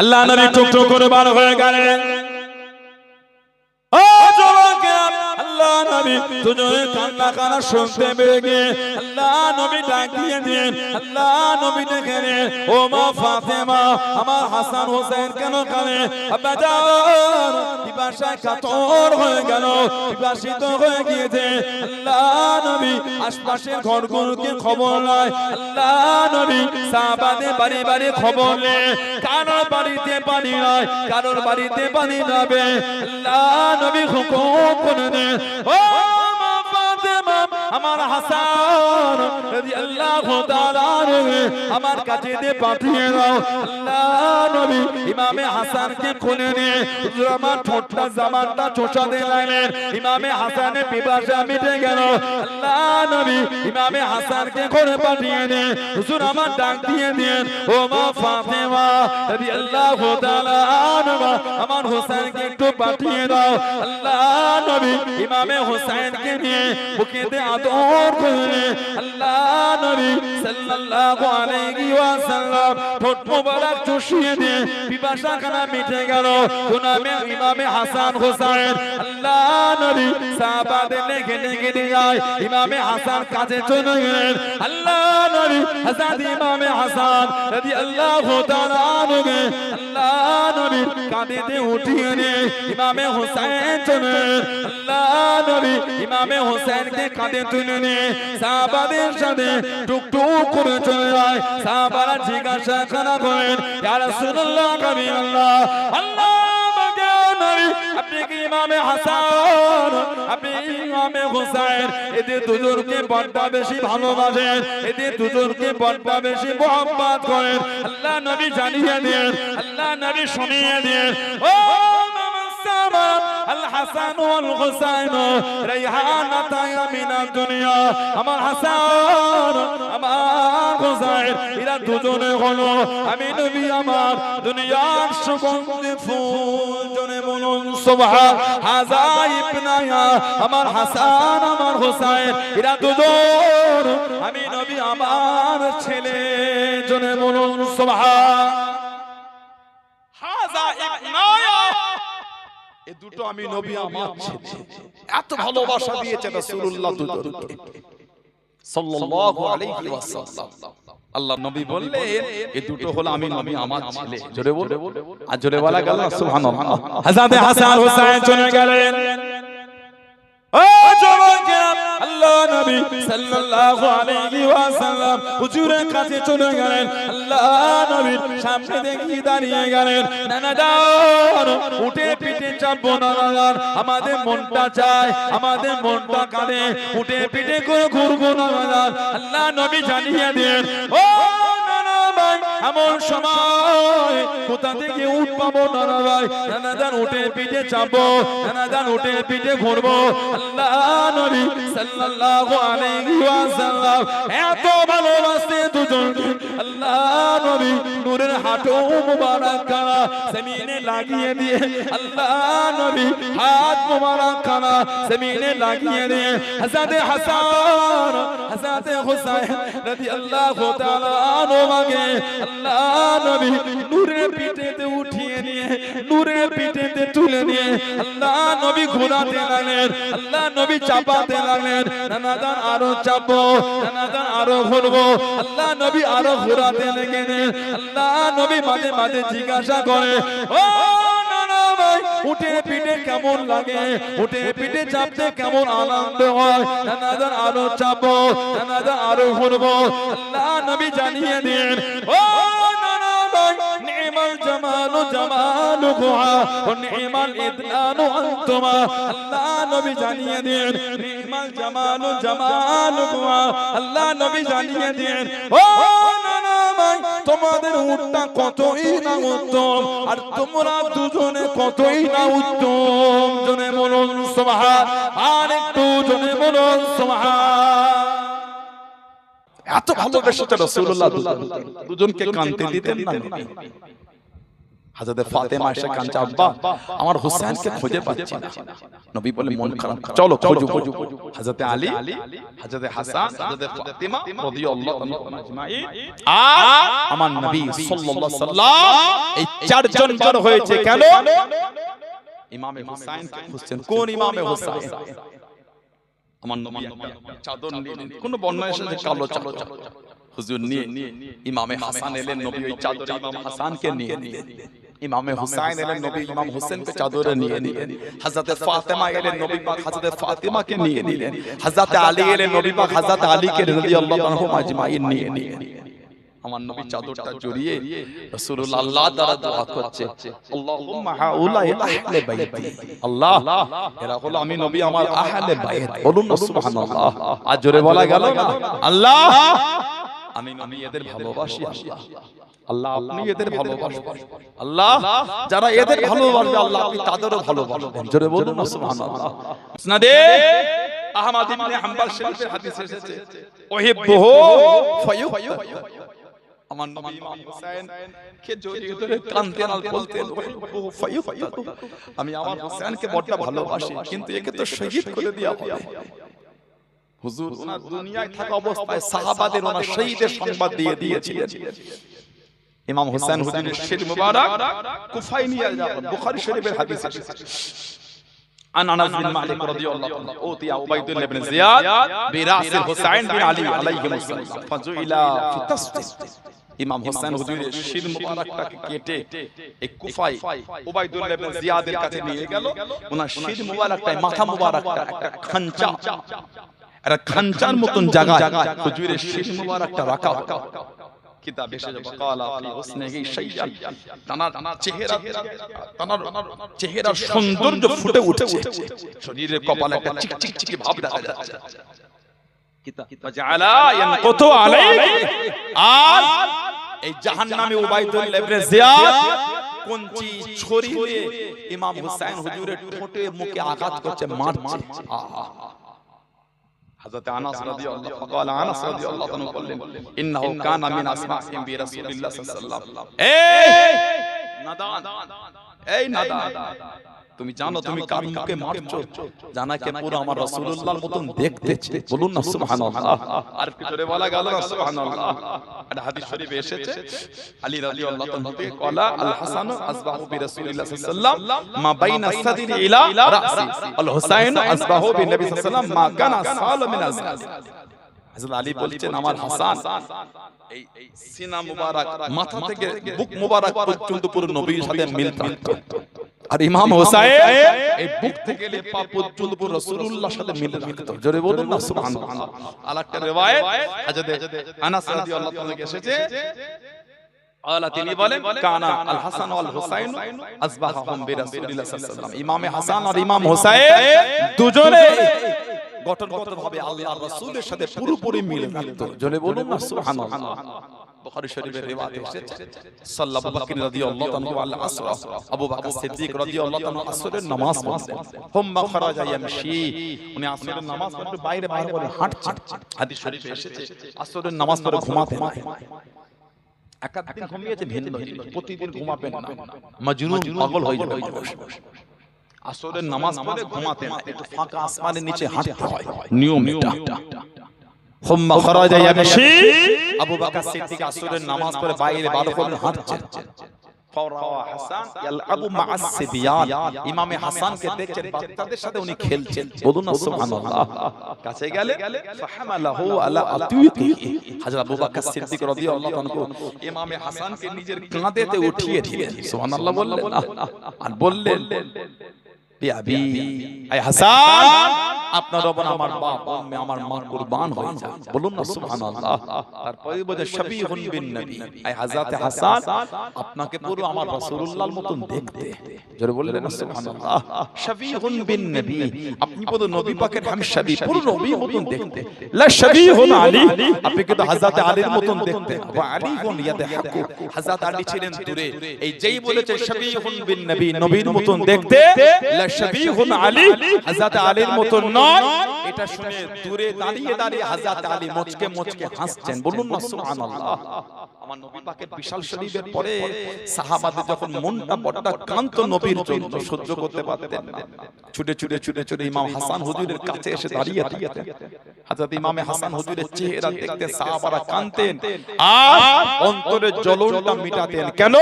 আল্লাহ নবী টুকটুক করে বার হয়ে গেলেন। ও যুবকেরা, আল্লাহ নবী দুজনে কান্না কান্না শুনতে পেয়ে গিয়ে আল্লাহ নবী ডাক দিয়ে দিলেন। আল্লাহ নবী দেখেন, ও মা ফাতেমা, আমার হাসান হোসেন কেন কাঁদে? আব্বা জান পিপাসায় কাতর হয়ে গেল, পিপাসিত হয়ে গিয়েছে। আল্লাহ নবী আশপাশের ঘরগুলোকে খবর নয়, আল্লাহ নবী সাহাবাদের বাড়ি বাড়ি খবর নেয়, কারোর বাড়িতে পানি নয়, কারোর বাড়িতে পানি যাবে। আল্লাহ নবী হুকুম করে দেন, ও মা ফাতেমা, আমার হাসান রাদিয়াল্লাহু তাআলা আমার কাছে দিয়ে পাঠিয়ে দাও। আল্লাহ নবী ইমামে হাসানকে খুলে নিয়ে হুজুর আমার ঠোঁটটা জামানটা চোষাতে লাগলেন। ইমামে হাসানের পিপাসা মিটে গেল। আল্লাহ নবী ইমামে হাসানকে করে পাঠিয়ে দেন, হুজুর আমার ডাক দিয়ে দেন, ও মা ফাতেমা রাদিয়াল্লাহু তাআলা আনহা, আমার হোসেনকে একটু পাঠিয়ে দাও। আল্লাহ নবী ইমামে হোসেনকে নিয়ে বুকেতে আদর করে আল্লাহ নবী সাল্লাল্লাহু আলাইহি ওয়াসাল্লাম ঠোঁট মোবারক চুষিয়ে দিয়ে পিপাসা খানা মিটে গেল। গুনামে ইমামে হাসান হোসেন আল্লাহ নবী সাহাবাদের লেগে লেগে যায়। ইমামে হাসান কাছে চলে গেলেন। আল্লাহ নবী হযরত ইমামে হাসান রাদিয়াল্লাহু তাআলা আনহু আল্লাহ নবী কাঁধেতে উঠিয়ে নিয়ে ইমামে হোসেন চলে। আল্লাহ নবী ইমামে হোসেনকে কাঁধে তুলে নিয়ে সাহাবাদের সাথে টুকটুক করে চলে যায়। সাহাবারা জিজ্ঞাসা করেন, ইয়া রাসূলুল্লাহ, নবী আল্লাহ, আল্লাহ আপনি কি ইমামে হাসান, আপনি ইমামে হোসেন, এদের দুজনকে বড্ড বেশি ভালোবাসেন, এদের দুজনকে বড্ড বেশি মহব্বত করেন? আল্লাহ নবী জানিয়ে দেন, আল্লাহ নবী শুনিয়ে দেন, ও আল হাসান ওয়াল হুসাইন রাইহানাতা মিনাদ দুনিয়া, আমার হাসান আমার হুসাইন এরা দুজনে হলো আমি নবী আমার দুনিয়ার সুগন্ধি ফুল। জনে বলুন সুবহান। হাযা ইবনায়া, আমার হাসান আমার হুসাইন এরা দুজন আমি নবী আমার ছেলে। জনে বলুন সুবহান। হাযা ইবনায়া, এই দুটো আমি নবী আমার ছেলে। এত ভালোবাসা দিয়েছে রাসূলুল্লাহ দুজনকে সাল্লাল্লাহু আলাইহি ওয়াসাল্লাম। আল্লাহ নবী বললেন এই দুটো হলো আমি নবী আমার ছেলে। জোরে বল, আর জোরে বলা গেল না সুবহানাল্লাহ। হযরত হাসান হোসেন চলে গেলেন। ও যুবকেরা, আল্লাহ নবী সাল্লাল্লাহু আলাইহি ওয়াসাল্লাম হুজুরের কাছে চলে গেলেন। আল্লাহ নবীর সামনে দেখি দাঁড়িয়ে গেলেন। নানা জান, উঠে পিঠে চাপবো না জান, আমাদের মনটা চায়, আমাদের মনটা কাঁদে, উঠে পিঠে করে ঘুরবো না জান। আল্লাহ নবী জানিয়ে দেন, ও এমন সময় কোথা থেকে উঠ পাবো না ভাই, নানা জান উঠে পিঠে চাপবো, নানা জান উঠে পিঠে ঘুরবো। আল্লাহ নবী সাল্লাল্লাহু আলাইহি ওয়াসাল্লাম এত ভালোবাসে দুজনকে। আল্লাহ নবী নূরের হাঁটু মুবারক খানা জমিনে লাগিয়ে দিয়ে, আল্লাহ নবী হাত মুবারক খানা জমিনে লাগিয়ে দিয়ে হযরত হাসান হযরত হুসাইন রাদিয়াল্লাহু তাআলা আনহুকে আল্লাহ নবী নূরের পিঠেতে উঠিয়ে নিয়ে, নূরের পিঠেতে তুলে নিয়ে আল্লাহ নবী ঘোরাতে লাগলেন। আল্লাহ নবী চাপাতে লাগলেন। নানা জান আরো চাপবো, নানা জান আরো ঘুরবো। আল্লাহ নবী আরো ঘোরাতে লেগেলেন। আল্লাহ নবী মাঝে মাঝে জিজ্ঞাসা করে, ও নানা ভাই উঠে পিঠে কেমন লাগে, উঠে পিঠে চাপতে কেমন আনন্দ হয়? নানা জান আরো চাপবো, নানা জান আরো ঘুরবো। আল্লাহ নবী জানিয়ে দেন, ও নানা ভাই নি'মাল জামালু জামালুকুহা ওয়া নি'মাল ইদনানু আনতুমা। আল্লাহ নবী জানিয়ে দেন, নি'মাল জামালু জামালুকুহা। আল্লাহ নবী জানিয়ে দেন, ও নানা ভাই তোমাদের উটটা কতই না উত্তম, আর তোমরা দুজনে কতই না উত্তম। জনে বলুন সুবহান, আর একটু জনে বলুন সুবহান। এত ভালোবেসেছে রাসূলুল্লাহ দুজনকে কাঁদতে দিতেন না। হযরত ফাতেমা এসে কাঁদছে, আব্বা আমার হোসেনকে খুঁজে পাচ্ছি না। নবী বলে মন খারাপ, চলো খোঁজো। হযরত আলী, হযরত হাসান, হযরত ফাতেমা রাদিয়াল্লাহু তাআলা আজমাইন আর আমার নবী সাল্লাল্লাহু আলাইহি সাল্লাম এই চারজন বার হয়েছে কেন? ইমামে হোসেনকে খুঁজছেন। কোন ইমামে হোসেন? আমার নবী চাদর নিলেন, কোন বর্ণনা এসেছে কালো চাদর, হুজুর নিয়ে ইমামে হাসান এলেন, নবী ওই চাদরে ইমাম হাসানকে নিয়ে নিলেন। ইমামে হুসাইন এলেন, নবী ইমাম হোসেনকে চাদরে নিয়ে নিলেন। হযরত ফাতেমা এলেন, নবী পাক হযরত ফাতেমাকে নিয়ে নিলেন। হযরত আলী এলেন, নবী পাক হযরত আলীকে রাদিয়াল্লাহু আনহু আজমাইন নিয়ে নিলেন। আমার নবী চাদরটা জড়িয়ে রাসূলুল্লাহ আল্লাহ দ্বারা দোয়া করছে, আল্লাহুম্মা হাউলাই আহলে বাইতি, আল্লাহ এরা হলো আমি নবী আমার আহলে বাইত। বলুন না সুবহানাল্লাহ। আজ জোরে বলা গেল না? আল্লাহ আমি নবী এদের ভালোবাসি। আল্লাহ আপনি এদের ভালোবাসবেন। আল্লাহ যারা এদের ভালোবাসবে আল্লাহ আপনি তাদেরও ভালোবাসবেন। জোরে বলুন না সুবহানাল্লাহ। মুসনাদে আহমদ ইবনে হাম্বল শরীফের হাদিস এসেছে, উহিব্বুহু ফায়ুহিব্বু। আমার নবী ইমাম হোসেন কে জড়িয়ে ধরে কাঁদতেন আর বলতেন, উহিব্বুহু ফায়ুহিব্বু, আমি আমার হোসেনকে বড় ভালোবাসি, কিন্তু একে তো শহীদ করে দেওয়া হবে। হুজুর ওনার দুনিয়ায় থাকা অবস্থায় সাহাবাদের ওনার শহীদের সংবাদ দিয়ে দিয়েছিলেন। ইমাম হোসেন হুজুরের শির মুবারক কুফায় নিয়ে যাবেন। বুখারী শরীফের হাদিস এসেছে, আন আনাস বিন মালিক রাদিয়াল্লাহু আনহু ওতিয়া উবাইদুল্লাহ ইবনে জিয়াদ বিরাসিল হুসাইন বিন আলী আলাইহিস সালাম ফাজুইলা ফি তাসদিস। ইমাম হোসেন হুজুরের শির মুবারকটাকে কেটে এই কুফায় উবাইদুল্লাহ ইবনে জিয়াদের কাছে নিয়ে গেল। ওনার শির মুবারকটাই মাথা মুবারকটা একটা খানচা, একটা খানচার মতন জায়গায় হুজুরের শির মুবারকটা রাখা। কিতাব এসেছে বকালা ফি হুসনিহি শাইয়ান, তানার চেহারার সৌন্দর্য ফুটে উঠেছে, শরীরের কপালে একটা চিকচিকি ভাব দেখা যাচ্ছে। কিতাব ফাজালা ইয়ানকুতু আলাইহি, আর এই জাহান্নামী উবাইদুল্লাহ ইবনে জিয়াদ কঞ্চি ছুরি দিয়ে ইমাম হোসেন হুজুরের ঠোঁটে মুখে আঘাত করছে, মারছে। হযরত আনাস রাদিয়াল্লাহু ফাকালা আনাস রাদিয়াল্লাহু তাআলা বললেন, ইন্নাহু কানা মিন আসমাইহিম বি রাসূলিল্লাহ সাল্লাল্লাহু আলাইহি ওয়াসাল্লাম। এই নাদান তুমি জানো তুমি কার মুখে মারছো? জানা কে পুরো আমার রাসূলুল্লাহর মতন দেখতেছে। বলুন না সুবহানাল্লাহ। আর কি জোরে বলা গেল না সুবহানাল্লাহ। একটা হাদিস শরীফে এসেছে, আলী রাদিয়াল্লাহু তাআলা থেকে কলা আল হাসান আসবাহু বি রাসূলিল্লাহ সাল্লাল্লাহু আলাইহি ওয়াসাল্লাম মা বাইনা সাদরি ইলা রাসি, আল হুসাইন আসবাহু বি নবী সাল্লাল্লাহু আলাইহি ওয়াসাল্লাম মা কানা সাল মিন আজল। হযরত আলী বলছেন আমার হাসান এই সিনা মুবারক মাথা থেকে বুক মুবারক পর্যন্ত পুরো নবীর সাথে মিল থাকতো, আর ইমাম হোসেন এই বুক থেকে পা পর্যন্ত পুরো রাসূলুল্লাহর সাথে মিল রাখতো। জোরে বলুন না সুবহানাল্লাহ। আরেকটা রিওয়ায়াত হযরত আনাস রাদিয়াল্লাহু তাআলা থেকে এসেছে, আলা তিনি বলেন কানা আল হাসান ওয়াল হুসাইন আসবাহুম বি রাসূলিল্লাহ সাল্লাল্লাহু আলাইহি ওয়াসাল্লাম। ইমামে হাসান আর ইমাম হোসেন দুজনে গঠনগতভাবে আল্লাহর রাসূলের সাথে পুরোপুরি মিল রাখতো। জোরে বলুন না সুবহানাল্লাহ। বুখারী শরীফের রিওয়ায়াত এসেছে, সাল্লাল্লাহু আবু বকর রাদিয়াল্লাহু তাআলা আল আসর, আবু বকর সিদ্দিক রাদিয়াল্লাহু তাআলা আসরের নামাজ পড়তেন। হুম্মা খারাজা ইয়ামশি, উনি আসরের নামাজ পড়তে বাইরে বাইরে বলে হাঁটছেন। হাদিস শরীফে এসেছে আসরের নামাজ পড়ে ঘুমাতেন। একাদিন ঘুমিয়েছে ভিন্ন জিনিস, প্রতিদিন ঘুমাবেন না, মাজনুন পাগল হয়ে যাবে মানুষ। আসরের নামাজ পড়ে ঘুমাতেন, একটু ফাঁকা আসমানের নিচে হাঁটতে হয়, নিয়ম এটা। হুম্মা খারাজা ইয়ামশি, আবু বকর সিদ্দিক আসরের নামাজ পড়ে বাইরে বার হলেন, হাঁটছেন। ফাওরা হাসান ইয়ালআবু মা'আস সিবিয়ান, ইমামে হাসানকে দেখছেন বাচ্চাদের সাথে উনি খেলছেন। বলুন না সুবহানাল্লাহ। কাছে গেলে ফাহামালাহু আলা আতিয়িহি, হযরত আবু বকর সিদ্দিক রাদিয়াল্লাহু আনহু ইমামে হাসানকে নিজের কাঁধেতে উঠিয়ে দিলেন। সুবহানাল্লাহ বললেন আর বললেন, বিআবি আয় হাসান, আপনার ওপর আমার বাপ আমার মা কুরবান হয়ে যান। বলুন না সুবহানাল্লাহ। তারপরে বলে শাবিহুন বিন নবী, আয় হযরত হাসান আপনাকে পুরো আমার রাসূলুল্লাহর মতন দেখতে। জোরে বললেন না সুবহানাল্লাহ। শাবিহুন বিন নবী, আপনি পুরো নবী পাকের হামশাবি, পুরো নবীর মতন দেখতে। লা শাবিহুন আলী, আপনি কিন্তু হযরত আলীর মতন দেখতে। ওয়া আলীহুন ইয়াদহাকু, হযরত আলী ছিলেন দূরে। এই যেই বলেছে শাবিহুন বিন নবী, নবীর মতন দেখতে, লা শাবিহুন আলী, হযরত আলীর মতন নয়, এটা শুনে দূরে দাঁড়িয়ে দাঁড়িয়ে হযরত আলী মুচকে মুচকে হাসছেন। বলুন না সুবহানাল্লাহ। আমার নবী পাকের বিশাল শরীফের পরে সাহাবাদের যখন মনটা বড়টা কান্ত নবীর জন্য সহ্য করতে পারতেন না, ছুটে ছুটে ছুটে ছুটে ইমাম হাসান হুজুরের কাছে এসে দাঁড়িয়ে থাকতেন। হযরত ইমামে হাসান হুজুরের চেহারা দেখতে সাহাবারা কাঁদতেন আর অন্তরের জ্বলনটা মিটাতেন। কেন?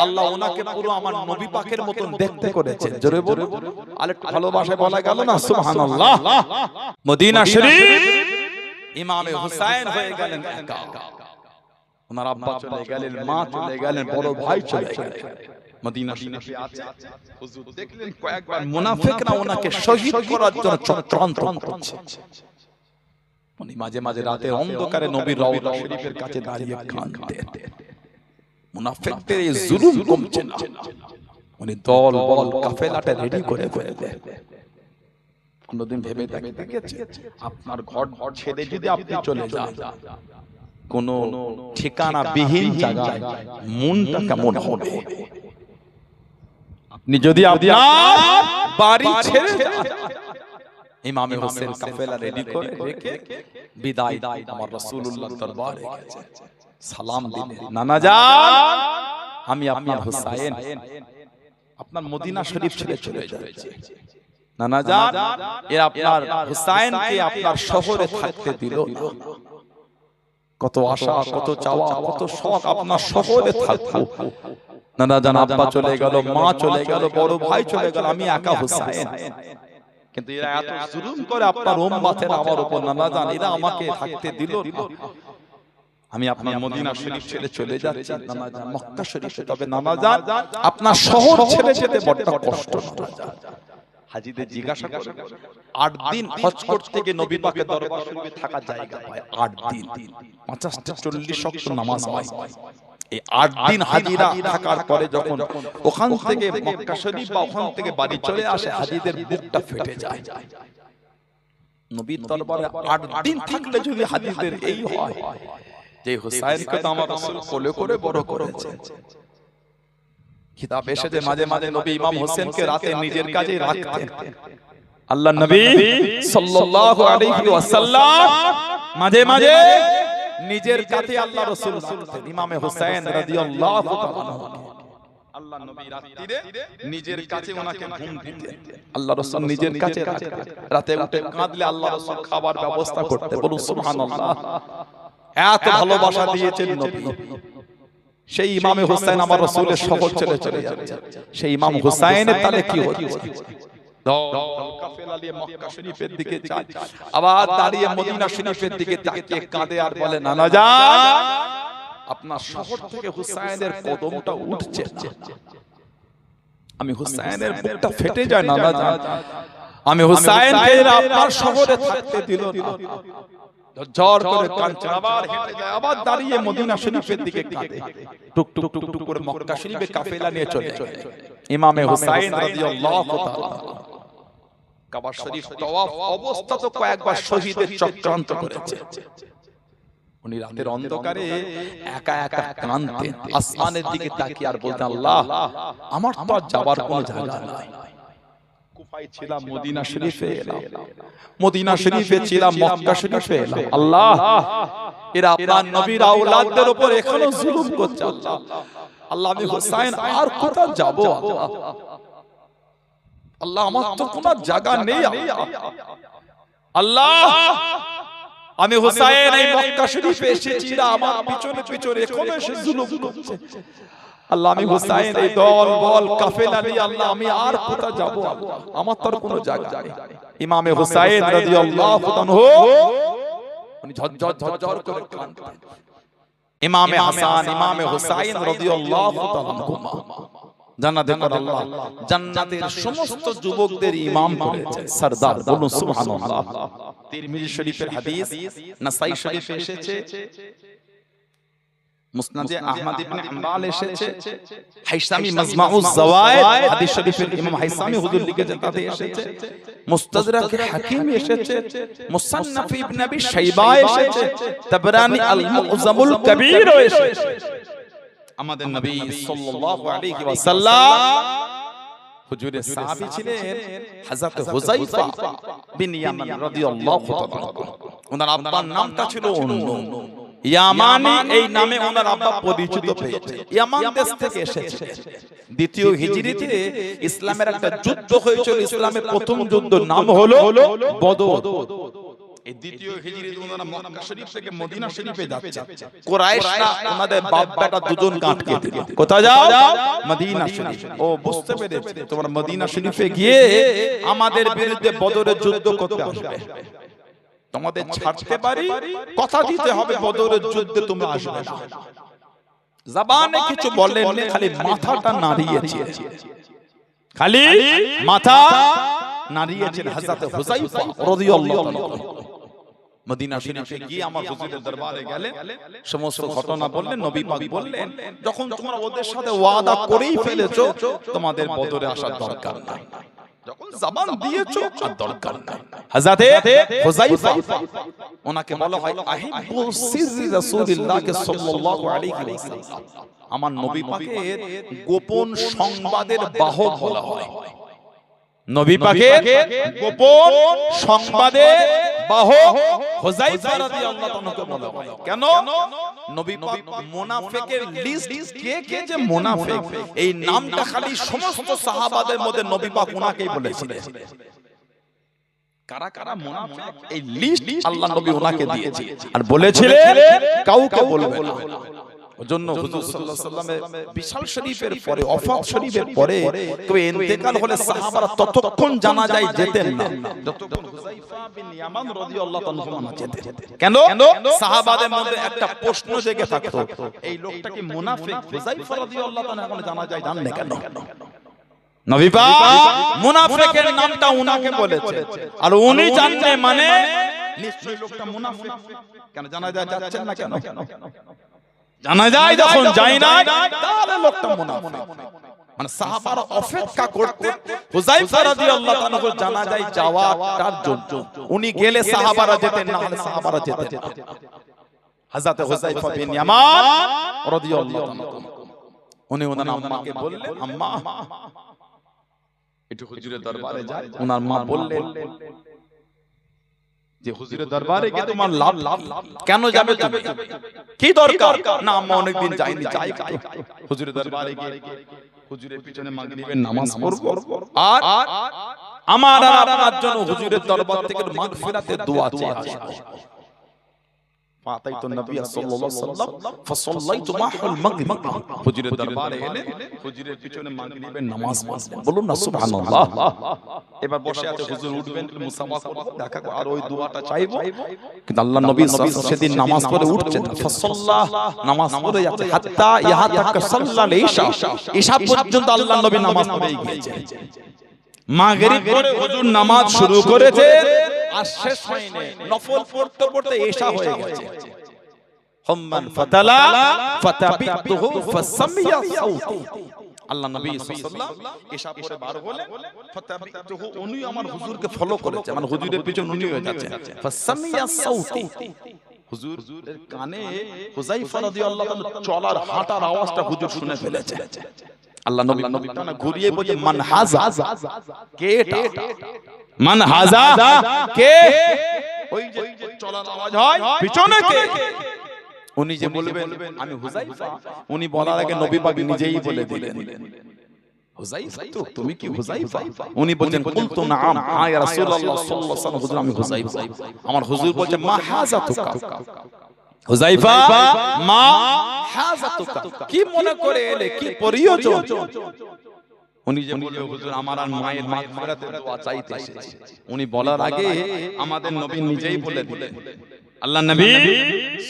আল্লাহ ওনাকে পুরো আমার নবী পাকের মতন দেখতে করেছেন। জোরে বলুন, আর একটু ভালোবাসায় বলা গেল না সুবহানাল্লাহ। মদিনা শরীফ ইমামে হুসাইন হয়ে গেলেন একা। ওনার আব্বা চলে গেলেন, মা চলে গেলেন, বড় ভাই চলে গেলেন। মদিনা শরীফে আছে হুজুর দেখলেন কয়েকবার মুনাফিকরা ওনাকে শহীদ করার জন্য চক্রান্ত করছে। উনি মাঝে মাঝে রাতের অন্ধকারে নবীর রওজা শরীফের কাছে দাঁড়িয়ে কাঁদতেন। মুনাফিকদের এই জুলুম কমছে না। উনি দল বল কাফেলাটা রেডি করে ফেললেন। কোনদিন ভেবে দেখেছেন আপনার ঘর ছেড়ে যদি আপনি চলে যান কোন ঠিকানা বিহীন জায়গায় মনটা কেমন হবে? আপনি যদি আপনার বাড়ি ছেড়ে যান, ইমামে হোসেন কাফেলা রেডি করে রেখে বিদায় আমার রাসূলুল্লাহ দরবারে গেছে, সালাম দিলেন, নানা জান আমি আপনার হুসাইন আপনার মদিনা শরীফ ছেড়ে চলে যাচ্ছি। নানা জান এ আপনার হুসাইনকে আপনার শহরে থাকতে দিল না। কত আশা, কত চাওয়া, কত শখ আপনার শহরে থাকবো। নানা জান আব্বা চলে গেল, মা চলে গেল, বড় ভাই চলে গেল, আমি একা হুসাইন। কিন্তু এরা এত জুলুম করে আপনার উম্মতের আমার উপর। নানা জান এরা আমাকে থাকতে দিল না। আমি আপনার মদিনা শরীফ ছেড়ে চলে যাচ্ছি নানা জান মক্কা শরীফে। তবে নানা জান আপনার শহর ছেড়ে যেতে বড় কষ্ট। হাজীদের জিজ্ঞাসা করে 8 দিন হজ করতে গিয়ে নবী পাকের দরবার শরীফে থাকা জায়গা পায় 8 দিন, 50-40 ওয়াক্ত নামাজ হয়। এই 8 দিন হাজীরা থাকার পরে যখন ওখান থেকে মক্কা শরীফ বা ওখান থেকে বাড়ি চলে আসে, হাজীদের বুকটা ফেটে যায়। নবীর দরবারে 8 দিন থাকলে যদি হাজীদের এই হয় যে হুসাইনকে তো আমার রাসূল কোলে করে বড় করেছে। কিতাব এসেছে মাঝে মাঝে নবী ইমাম হোসেনকে রাতে নিজের কাজে রাখতেন। আল্লাহ নবী সাল্লাল্লাহু আলাইহি ওয়াসাল্লাম মাঝে মাঝে নিজের কাছে আল্লাহ রাসূল রাখতেন ইমামে হোসেন রাদিয়াল্লাহু তাআলা। আল্লাহ নবী রাতে নিজের কাছে ওনাকে ঘুম দিতেন। আল্লাহ রাসূল নিজের কাছে রাখতেন। রাতে উঠে কাঁদলে আল্লাহ রাসূল খাবার ব্যবস্থা করতে। বলুন সুবহানাল্লাহ। এত ভালোবাসা দিয়েছেন নবী। সেই ইমামে হুসাইন আমার রাসূলের শহর ছেড়ে চলে যাচ্ছে। সেই ইমাম হুসাইনের তালে কি হচ্ছে? কাফেলা নিয়ে মক্কা শরীফের দিকে যায়, আবার দাঁড়িয়ে মদিনা শরীফের দিকে তাকিয়ে কাঁদে আর বলে, নানা জান আপনার শহর থেকে হুসাইনের কদমটা উঠছে, আমি হুসাইনের বুকটা ফেটে যায়। নানা জান আমি হুসাইনকে আপনার শহরে থাকতে দিল না। ঝড় করে কাঁদছে, আবার হেঁটে যায়, আবার দাঁড়িয়ে মদিনা শরীফের দিকে কাঁদে। টুক টুক টুক টুক করে মক্কা শরীফে কাফেলা নিয়ে চলে ইমামে হুসাইন রাদিয়াল্লাহু তাআলা। কাবা শরীফ তওয়াফ অবস্থা তো কয়েকবার শহীদের চক্রান্ত করেছে। উনি রাতের অন্ধকারে একা একা কাঁদতেন, আসমানের দিকে তাকিয়ে আর বলতেন, আল্লাহ আমার তো আর যাবার কোনো জায়গা নাই। কুফায় ছিলাম, মদিনা শরীফে এলাম, মদিনা শরীফে ছিলাম, মক্কা শরীফে এলাম। আল্লাহ এরা আপনার নবীর আওলাদদের উপর এখনো জুলুম করছে। আল্লাহ আল্লাহ আমি হুসাইন আর কোথায় যাব? আল্লাহ আমার তো কোনো জায়গা নেই। আল্লাহ আমি হুসাইন এই মক্কা শরীফে এসেছি, আমার পিছনে পিছনে এখনো এসে জুলুম করছে। আল্লাহ আমি হুসাইন এই দল বল কাফেলা নিয়ে আল্লাহ আমি আর কোথায় যাব? আমার তো কোনো জায়গা নেই। ইমামে হুসাইন রাদিয়াল্লাহু আনহু উনি ঝরঝর ঝরঝর করে কাঁদতেন। ইমামে হাসান ইমামে হুসাইন রাদিয়াল্লাহু আনহু জান্নাতে আল্লাহ জান্নাতের সমস্ত যুবকদের ইমাম করেছে, সরদার। বলুন সুবহানাল্লাহ। তিরমিজি শরীফের হাদিস, নাসাই শরীফে এসেছে, মুসনাদে আহমদ ইবনে হাম্বাল এসেছে, হাইসামি মাজমাউজ যাওয়ায়েদ হাদিস শরীফের ইমাম হাইসামি হুজুর লিখেছেন তাতে এসেছে, মুস্তাদরাক হাকিম এসেছে, মুসান্নাফ ইবনে আবি শাইবা এসেছে, তাবরানী আল মুআজ্জামুল কবীর এসেছে। আমাদের নবী সাল্লাল্লাহু আলাইহি ওয়াসাল্লাম হুজুরের সাহাবী ছিলেন হযরত হুযায়ফা বিন ইয়ামান রাদিয়াল্লাহু তাআলা। ওনার আব্বার নামটা ছিল অন্য ইয়ামানি, এই নামে ওনার আব্বা পরিচিত পেয়েছে। ইয়ামান দেশ থেকে এসেছে। দ্বিতীয় হিজরিতে ইসলামের একটা যুদ্ধ হয়েছিল। ইসলামের প্রথম যুদ্ধের নাম হলো বদর। এই দ্বিতীয় হিজরিতে ওনারা মক্কা শরীফ থেকে মদিনা শরীফে যাচ্ছে। কুরাইশরা ওনাদের বাপ বেটা দুজন কাটকে দিল। কোথায় যাও? মদিনা শরীফ। ও বুঝতে পেরেছে তোমরা মদিনা শরীফে গিয়ে আমাদের বিরুদ্ধে বদরের যুদ্ধ করতে আসবে। তোমাদের ছাড়তে পারি, কথা দিতে হবে বদরের যুদ্ধে তোমরা আসবে না। জবানে কিছু বলেন না, খালি মাথাটা নাড়িয়েছে, খালি মাথা নাড়িয়েছেন হযরত হুযায়ফা রাদিয়াল্লাহু তাআলা। মদিনা শরীফে গিয়ে আমার হুজুরের দরবারে গেলেন, সমস্ত ঘটনা বললেন। নবী পাক বললেন, যখন তোমরা ওদের সাথে ওয়াদা করেই ফেলেছো, তোমাদের বদরে আসার দরকার নাই। যখন জবান দিয়েছো আর দরকার নাই। হযরত হুযায়ফা ওনাকে বলা হয় আহিব্বু সিররি রাসূলিল্লাহ সাল্লাল্লাহু আলাইহি ওয়াসাল্লাম, আমার নবী পাকের গোপন সংবাদের বাহক বলা হয়। নবী পাকের গোপন সংবাদের বাহক হুযায়ফা রাদিয়াল্লাহু তাআলাকে বলা হয়। কেন? নবী পাক মুনাফিকের লিস্ট, কে কে যে মুনাফিক, এই নামটা খালি সমস্ত সাহাবাদের মধ্যে নবী পাক ওনাকেই বলেছিলেন। কারা কারা মুনাফিক এই লিস্ট আল্লাহ নবী ওনাকে দিয়েছে আর বলেছিলেন কাউকে বলবে না। ওজন্য হুজুর সাল্লাল্লাহু আলাইহি ওয়াসাল্লামের বিশাল শরীফের পরে, ওফাত শরীফের পরে কেউ ইন্তেকাল হলে সাহাবারা ততক্ষণ জানাজায় যেতেন না যতক্ষণ হুযায়ফা বিন ইয়ামান রাদিয়াল্লাহু তাআলা না যেতেন। কেন? সাহাবাদের মধ্যে একটা প্রশ্ন জেগে থাকতো, এই লোকটা কি মুনাফিক? হুযায়ফা রাদিয়াল্লাহু তাআলা এখন জানাজায় যান না কেন? নবী পাক মুনাফিকের নামটা উনাকে বলেছে, আর উনি জানতে মানে নিশ্চয়ই লোকটা মুনাফিক। কেন জানাজায় যাচ্ছেন না কেন? জানা যায় যখন যায় না তাহলে লোকটা মুনাফিক। মানে সাহাবারা অপেক্ষা করতে হুযায়ফা রাদিয়াল্লাহু তাআলা জানা যায় যাওয়াটার জন্য। উনি গেলে সাহাবারা যেতেন, না হলে সাহাবারা যেতেন না। হযরত হুযায়ফা বিন ইয়ামান রাদিয়াল্লাহু তাআলা উনি ওনার আম্মাকে বললেন, আম্মা একটু হুজুরের দরবারে যাই। ওনার মা বললেন যে হুজুরের দরবারে গিয়ে তোমার লাভ কেন যাবে তুমি? কি দরকার? না আম্মা অনেকদিন যাইনি, যাই হুজুরের দরবারে গিয়ে হুজুরের পিছনে মাগরিবের নামাজ পড়ব, আর আমার আর আপনার জন্য হুজুরের দরবার থেকে মাগফিরাতের দোয়া চেয়ে আসব। ফাতাইতু নবী সাল্লাল্লাহু আলাইহি ওয়াসাল্লাম ফাসাল্লাইতু মা'আল মাগরিব। হুজুরের দরবারে এলে হুজুরের পিছনে মাগরিবের নামাজ পড়লেন। বলুন না সুবহানাল্লাহ। এবার বসে আছে হুজুর, উঠবেন মুসাফা করব, দেখা আর ওই দোয়াটা চাইবো, কিন্তু আল্লাহ নবী সেদিন নামাজ পড়ে উঠছেন না। ফাসাল্লাহ, নামাজ পড়ে যাচ্ছে, হাত্তা ইহা তাক সাল্লাল ইশা, ইশা পর্যন্ত আল্লাহ নবী নামাজ পড়েই গিয়েছেন। মাগরিব পরে হুজুর নামাজ শুরু করেছে আর শেষ হয়নি, নফল পড়তে পড়তে ইশা হয়ে গেছে। হুম্মান ফাতালা ফাতাবিতুহু ফাসামিয়া সাউতি। আল্লাহ নবী সাল্লাল্লাহু আলাইহি ওয়াসাল্লাম ইশা পড়ে বার হলেন, ফাতাবিতুহু, উনি আমার হুজুরকে ফলো করেছে, মানে হুজুরের পিছনে উনি হয়ে যাচ্ছে। ফাসামিয়া সাউতি, হুজুরের কানে হুযায়ফা রাদিয়াল্লাহু তাআলা চলার হাঁটার আওয়াজটা হুজুর শুনে ফেলেছে। আল্লাহ নবী টানা ঘুরিয়ে বলে, মান হাযা, কে এটা? মান হাযা, কে? ওই যে চলার আওয়াজ হয়, পিছনে কে? উনি যে বলবেন আমি হুযায়ফা, উনি বলার আগে নবী পাক নিজেই বলে দিলেন, হুযায়ফা তো, তুমি কি হুযায়ফা? উনি বলেন কুলতু নাআম, হ্যাঁ ইয়া রাসূলুল্লাহ সাল্লাল্লাহু আলাইহি ওয়াসাল্লাম, হুজুর আমি হুযায়ফা। আমার হুজুর বলেন মা হাযাতুকা, হুযায়ফা মা হাযাতুকা, কি মনে করে এলে, কি প্রয়োজন? উনি যে বলল হুজুর আমার আর মায়ের মাগফিরাতের দোয়া চাইতে এসেছি। উনি বলার আগে আমাদের নবী নিজেই বলে দিলেন, আল্লাহ নবী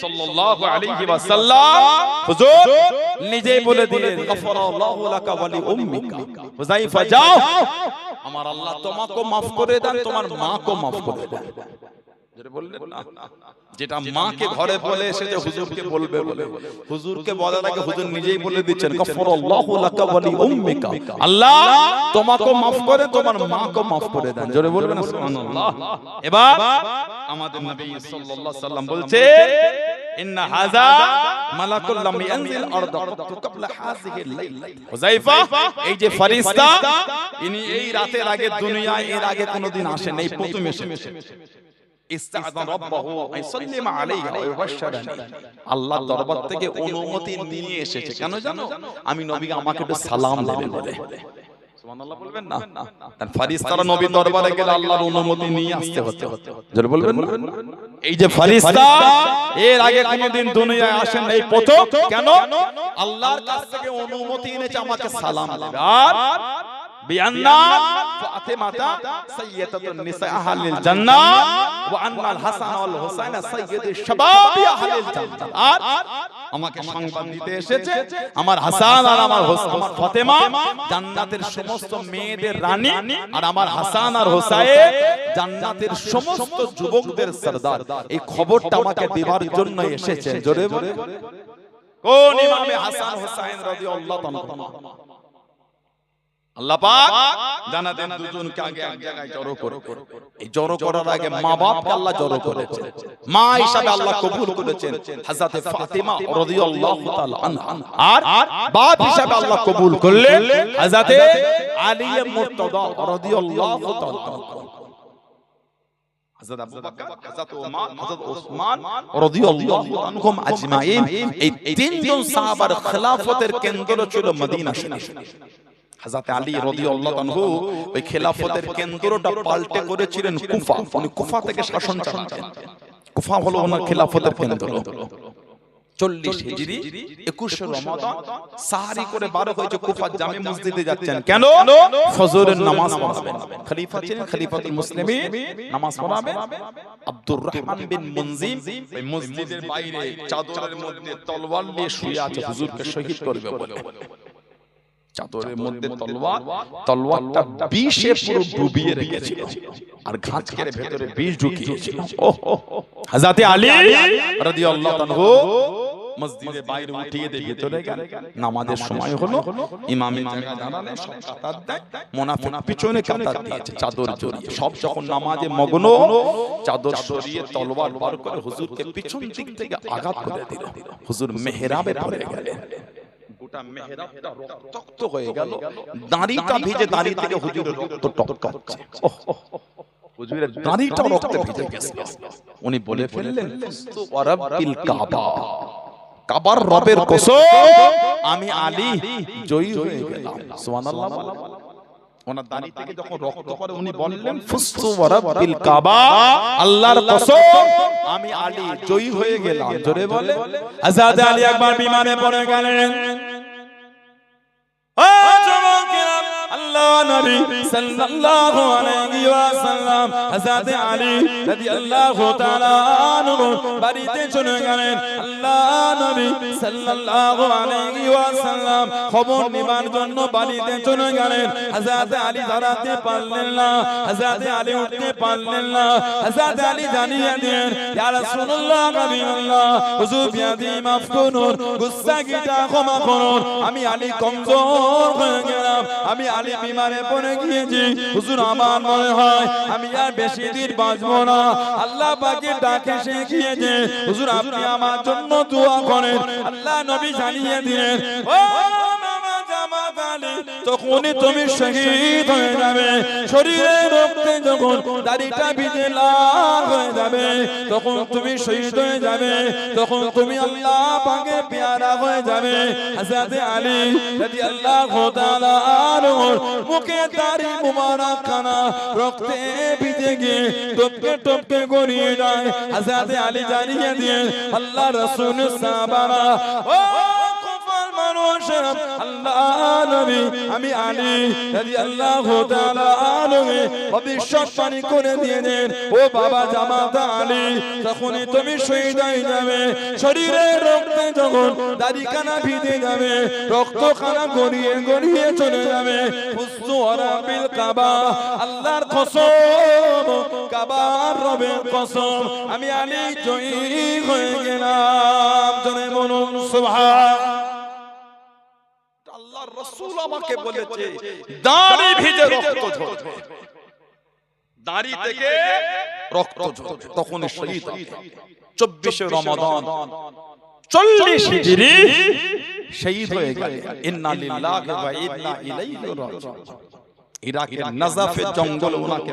সাল্লাল্লাহু আলাইহি ওয়াসাল্লাম হুজুর নিজেই বলে দিলেন, গফরাল্লাহু লাকা ওয়া লি উম্মিকা, হুযায়ফা যাও, আমার আল্লাহ তোমাকে maaf করে দেন, তোমার মাকে maaf করে দেন। যেটা বললেন না, যেটা মাকে ঘরে বলে এসেছে হুজুরকে বলবে বলে, হুজুরকে বলার আগে হুজুর নিজেই বলে দিচ্ছেন, গফরাল্লাহু লাকা ওয়া লি উম্মিকা, আল্লাহ তোমাকে maaf করে, তোমার মাকে maaf করে দেন। জোরে বলবেন সুবহানাল্লাহ। এবার আমাদের নবী সাল্লাল্লাহু আলাইহি ওয়াসাল্লাম বলছে, ইন্না হাযা মালাকুল লাম ইয়ানজিল আরদা ক্বাবলা হাযিহিল লাইলা, হুযায়ফা এই যে ফেরেশতা ইনি এই রাতের আগে দুনিয়ায় এর আগে কোনোদিন আসেন এই প্রথম এসেছে ইস্তাআযান রাব্বাহু আইসাল্লিমা আলাইহি ওয়া ইউবাশশিরানি আল্লাহর দরবার থেকে অনুমতি নিয়ে এসেছে কেন জানো আমি নবী আমাকে একটু সালাম দেবে বলে সুবহানাল্লাহ বলবেন না তার ফেরেশতারা নবী দরবারে গেলে আল্লাহর অনুমতি নিয়ে আসতে হতো জোরে বলবেন এই যে ফেরেশতা এর আগে কোনোদিন দুনিয়ায় আসেন এই প্রথম কেন আল্লাহর কাছ থেকে অনুমতি এনেছে আমাকে সালাম দেবে আর বিআন্না ফাতিমাতা সাইয়্যিদাতুন নিসা আহলিল জান্নাহ ওয়া আন্নাল হাসান ওয়াল হুসাইন সাইয়্যিদুশ শাবাবি আহলিল জান্নাহ আর আমাকে সংবাদ দিতে এসেছে আমার হাসান আর আমার ফাতেমা জান্নাতের সমস্ত মেয়েদের রানী আর আমার হাসান আর হোসাইন জান্নাতের সমস্ত যুবকদের সরদার এই খবরটা আমাকে দেওয়ার জন্য এসেছে জোরে বলে কোন ইমামে হাসান হোসাইন রাদিয়াল্লাহু তাআলা আল্লাহ পাক জান্নাতের দুজনকে আগে এক জায়গায় জড়ো করে এই জড়ো করার আগে মা বাপকে আল্লাহ জড়ো করেছেন মা হিসাবে আল্লাহ কবুল করেছেন হযরত ফাতিমা রাদিয়াল্লাহু তাআলা আনহা আর বাপ হিসাবে আল্লাহ কবুল করলেন হযরত আলী মুর্তদা রাদিয়াল্লাহু তাআলা হযরত আবু বকর হযরত ওমর হযরত ওসমান রাদিয়াল্লাহু আনহুম আজমাইন এই তিনজন সাহাবার খেলাফতের কেন্দ্র ছিল মদিনা শরীফ হযরত আলী রাদিয়াল্লাহু আনহু ওই খেলাফতের কেন্দ্রটা পাল্টে করেছিলেন কুফা উনি কুফা থেকে শাসন চালাতেন কুফা হলো ওনার খেলাফতের কেন্দ্র 40 হিজরি 21 রমাদান সাহরি করে 12 হয়েছে কুফা জামে মসজিদে যাচ্ছেন কেন ফজরের নামাজ পড়াবেন খলিফা ছিলেন খলিফাতুল মুসলিমিন নামাজ পড়াবেন আব্দুর রহমান বিন মুনজিম ওই মসজিদের বাইরে চাদরের মধ্যে তলোয়ার নিয়ে শুয়ে আছে হুজুরকে শহীদ করবে বলে চাদরের মধ্যে তলোয়ারটা বিষে পুরো ডুবিয়ে রেখেছিল আর ঘাঁচ কেটে ভেতরে বিষ ঢুকিয়েছিল হযরত আলী রাদিয়াল্লাহু আনহু মসজিদের বাইরে উঠিয়ে দিয়ে ভেতরে গেলেন নামাজের সময় হলো ইমামের জায়গায় দাঁড়ালেন সব কাতার দেয় মুনাফিক পিছনে কাতার দিয়েছে চাদর জড়িয়ে সব যখন নামাজে মগ্ন চাদর সরিয়ে তলোয়ার বার করে হুজুরকে পিছন দিক থেকে আঘাত করে দিল হুজুর মেহরাবে পড়ে গেলেন গোটা মেহরাবটা রক্তাক্ত হয়ে গেল দাড়িটা ভিজে দাড়ি থেকে হুজুরের রক্ত টপকাচ্ছে হুজুরের দাড়িটা রক্তে ভিজে গেছে উনি বলে ফেললেন ওয়া রাব্বিল কাবা কাবার রবের কসম আমি আলী জয়ী হয়ে গেলাম সুবহানাল্লাহ ওনার দাড়ি থেকে যখন রক্ত পড়ে উনি বললেন ফুস্তু ওয়া রাব্বিল কাবা আল্লাহর কসম আমি আলী জয়ী হয়ে গেলাম জোরে বলে হযরত আলী একবার বিমানে পড়ে গেলেন ও যুবকেরা আল্লাহ নবী সাল্লাল্লাহু আলাইহি ওয়াসাল্লাম হযরত আলী রাদিয়াল্লাহু তাআলা আনহু বাড়িতে চলে গেলেন আল্লাহ নবী সাল্লাল্লাহু আলাইহি ওয়াসাল্লাম খবর নেবার জন্য বাড়িতে চলে গেলেন হযরত আলী দাঁড়াতে পারলেন না হযরত আলী উঠতে পারলেন না হযরত আলী জানিয়ে দিলেন ইয়া রাসূলুল্লাহ হাবিবাল্লাহ হুজুর বিয়াদি মাফ করুন গুস্তাগিটা ক্ষমা করুন আমি আলী কমজোর হয়ে গেলাম আমি আলী বিমারে পড়ে গিয়েছি হুজুর আমার মনে হয় আমি আর বেশি দিন বাঁচবো না আল্লাহ পাকের ডাকে সে গিয়েছে হুজুর আপনি আমার জন্য দোয়া করেন আল্লাহ নবী জানিয়ে দিলেন ও তখনই তুমি শহীদ হয়ে যাবে শরীরে রক্তে যখন দাড়িটা ভিজে লাল হয়ে যাবে তখন তুমি শহীদ হয়ে যাবে তখন তুমি আল্লাহ পাকের পেয়ারা হয়ে যাবে হযরত আলী রাদিয়াল্লাহু তাআলা আনহুর মুখে দাড়ি মুবারক খানা রক্তে ভিজে গিয়ে টপকে টপকে গড়িয়ে যায় হযরত আলী জানিয়ে দিয়ে আল্লাহ রাসূল সাহাবারা ও আল্লাহ নবী আমি আলী রাদিয়াল্লাহু তাআলা আনহু ভবিষ্যৎবাণী করে দিয়েছেন ও বাবা জামাতা আলী যখনই তুমি শহীদ হয়ে যাবে শরীরে রক্তে যখন দাড়িখানা ভিজে যাবে রক্তখানা গড়িয়ে গড়িয়ে চলে যাবে ফুস্তু রাব্বিল কাবা আল্লাহর কসম কাবার রবের কসম আমি আলী জয়ী হয়ে গেলাম জনে বলুন সুবহান আল্লাহর রাসূল আমাকে বলেছে দাড়ি ভিজে রক্ত ঝরবে দাড়ি থেকে রক্ত ঝরবে তখনই শহীদ 24 রমাদান 40 হিজরি শহীদ হয়ে গেলেন ইন্না লিল্লাহি ওয়া ইন্না ইলাইহি রাজিউন ইরাকের নাজাফের জঙ্গলে ওনাকে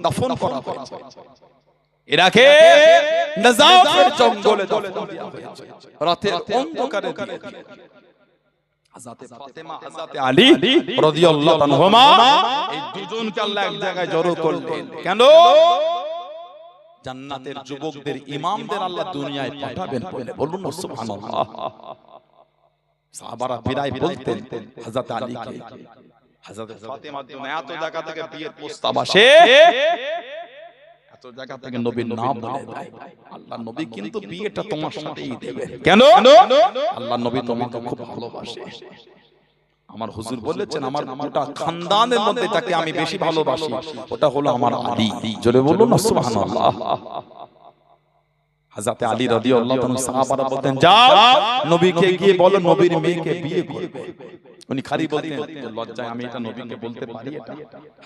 দাফন করা হয়েছে। ইরাকে নাজাফের জঙ্গলে দাফন করা হয়েছে রাতের অন্ধকারে। হযরত ফাতেমা হযরত আলী রাদিয়াল্লাহু আনহুমা এই দুজনকে আল্লাহ এক জায়গায় জড়ো করলেন। কেন? জান্নাতের যুবকদের ইমামদের আল্লাহ দুনিয়ায় পাঠাবেন বলে। বলুন না সুবহানাল্লাহ। সাহাবারা বিরাই বলতেন হযরত আলীকে, হযরত ফাতেমার জন্য এত জায়গা থেকে বিয়ের প্রস্তাব আসে, এত জায়গা থেকে নবীর নাম বলে দেয়। আল্লাহ নবী কিন্তু বিয়েটা তোমার সাথেই দেবে। কেন? আল্লাহ নবী তোমাকে খুব ভালোবাসে। আমার হুজুর বলেছেন আমার গোটা খানদানের মধ্যে যাকে আমি বেশি ভালোবাসি ওটা হলো আমার আলী। জোরে বলুন না সুবহানাল্লাহ। হযরত আলী রাদিয়াল্লাহু তাআলা সাহাবারা বলতেন, যাও নবীকে গিয়ে বলো নবীর মেয়েকে বিয়ে করবে। উনি খালি বলতেন লজ্জায় আমি এটা নবীকে বলতে পারি এটা।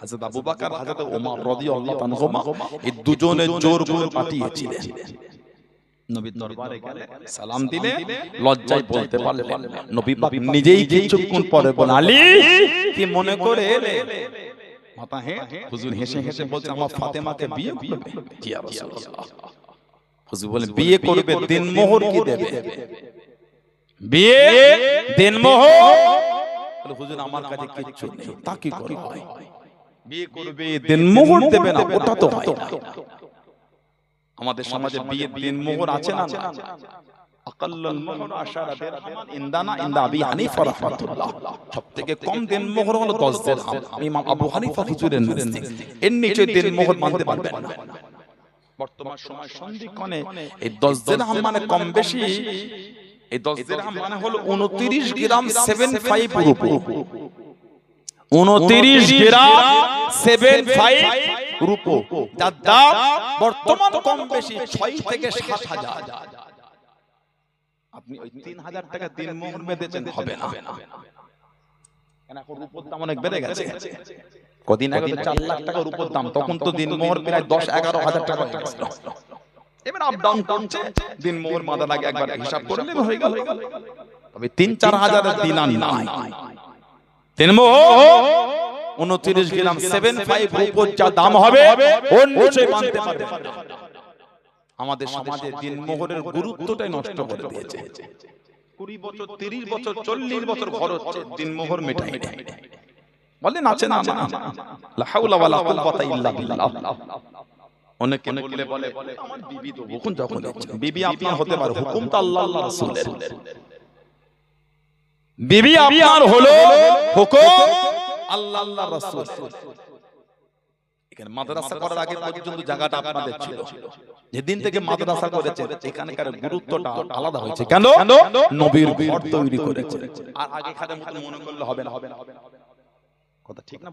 হযরত আবু বকর হযরত ওমর রাদিয়াল্লাহু তাআলা এই দুজনে জোর করে পাঠিয়েছিলেন। নবীর দরবারে গেলে সালাম দিলে লজ্জায় বলতে পারলেন না। নবী পাক নিজেই কিছুক্ষণ পরে বলেন, আলী কি মনে করে এলে? মাথা হুজুর হেসে হেসে বলছে আমার ফাতেমাকে বিয়ে করবে। জি ইয়া রাসূলুল্লাহ। হুজুর বলেন বিয়ে করবে, দিনমোহর কি দেবে? বিয়ে দিনমোহর? বলে হুজুর আমার কাছে কিচ্ছু নেই। তা কি করে হয়? বিয়ে করবে দিনমোহর দেবে না, ওটা তো হয় না। আমাদের সমাজে বিয়ে দিনমোহর আছে না? আকাল্লাল মোহর আশারা দিরহাম ইনদানা ইনদা আবি হানিফা রাহমাতুল্লাহ। সবথেকে কম দিনমোহর হলো 10 দিরহাম। ইমাম আবু হানিফা হুজুরের নজরে এর নিচে দিনমোহর মানতে পারবেন না। বর্তমান সময় সন্ধিক্ষণে এই 10 দিরহাম মানে কম বেশি, এই 10 দিরহাম মানে হলো 29 গ্রাম 75 রুপি। 29 গ্রাম 75 রুপি, যার দাম বর্তমান কম বেশি 6 থেকে 7,000। আপনি ওই 3,000 টাকা দিনমোহর বেঁধেছেন, হবে না। কেন এখন রুপোর দাম অনেক বেড়ে গেছে। কদিন আগে 4 লাখ টাকা রুপোর দাম, তখন তো দিনমোহর প্রায় 10-11,000 টাকা হয়ে গেছিল। এবার আপ ডাউন করছে, দিনমোহর মাথা লাগে একবার হিসাব করে নিলে হয়ে গেল। তবে 3-4 হাজারের দিন আর নাই। দিনমোহর 29 গ্রাম 75 রুপোর যা দাম হবে অন্য সে মানতে পারবে না। আমাদের সমাজে দিনমোহরের গুরুত্বটাই নষ্ট করে দিয়েছে। 20 বছর 30 বছর 40 বছর ঘর হচ্ছে দিনমোহর মেটাই না। বলেন আছে না? লা হাওলা ওয়ালা কুওয়াতা ইল্লা বিল্লাহ। অনেকে বলে আমার বিবি তো হুকুম যখন বিবি আপনার হতে পারে, হুকুমটা আল্লাহ আল্লাহ রাসূলের। বিবি আপনার হলো, হুকুম আল্লাহ আল্লাহ রাসূল। এখানে মাদ্রাসা করার আগে পর্যন্ত জায়গাটা আপনাদের ছিল, যেদিন থেকে মাদ্রাসা করেছে এখানকার গুরুত্বটা আলাদা হয়েছে। কেন? নবীর ঘর তৈরি করেছে। আর আগে খাদের মতো মনে করলে হবে না। কথা ঠিক না?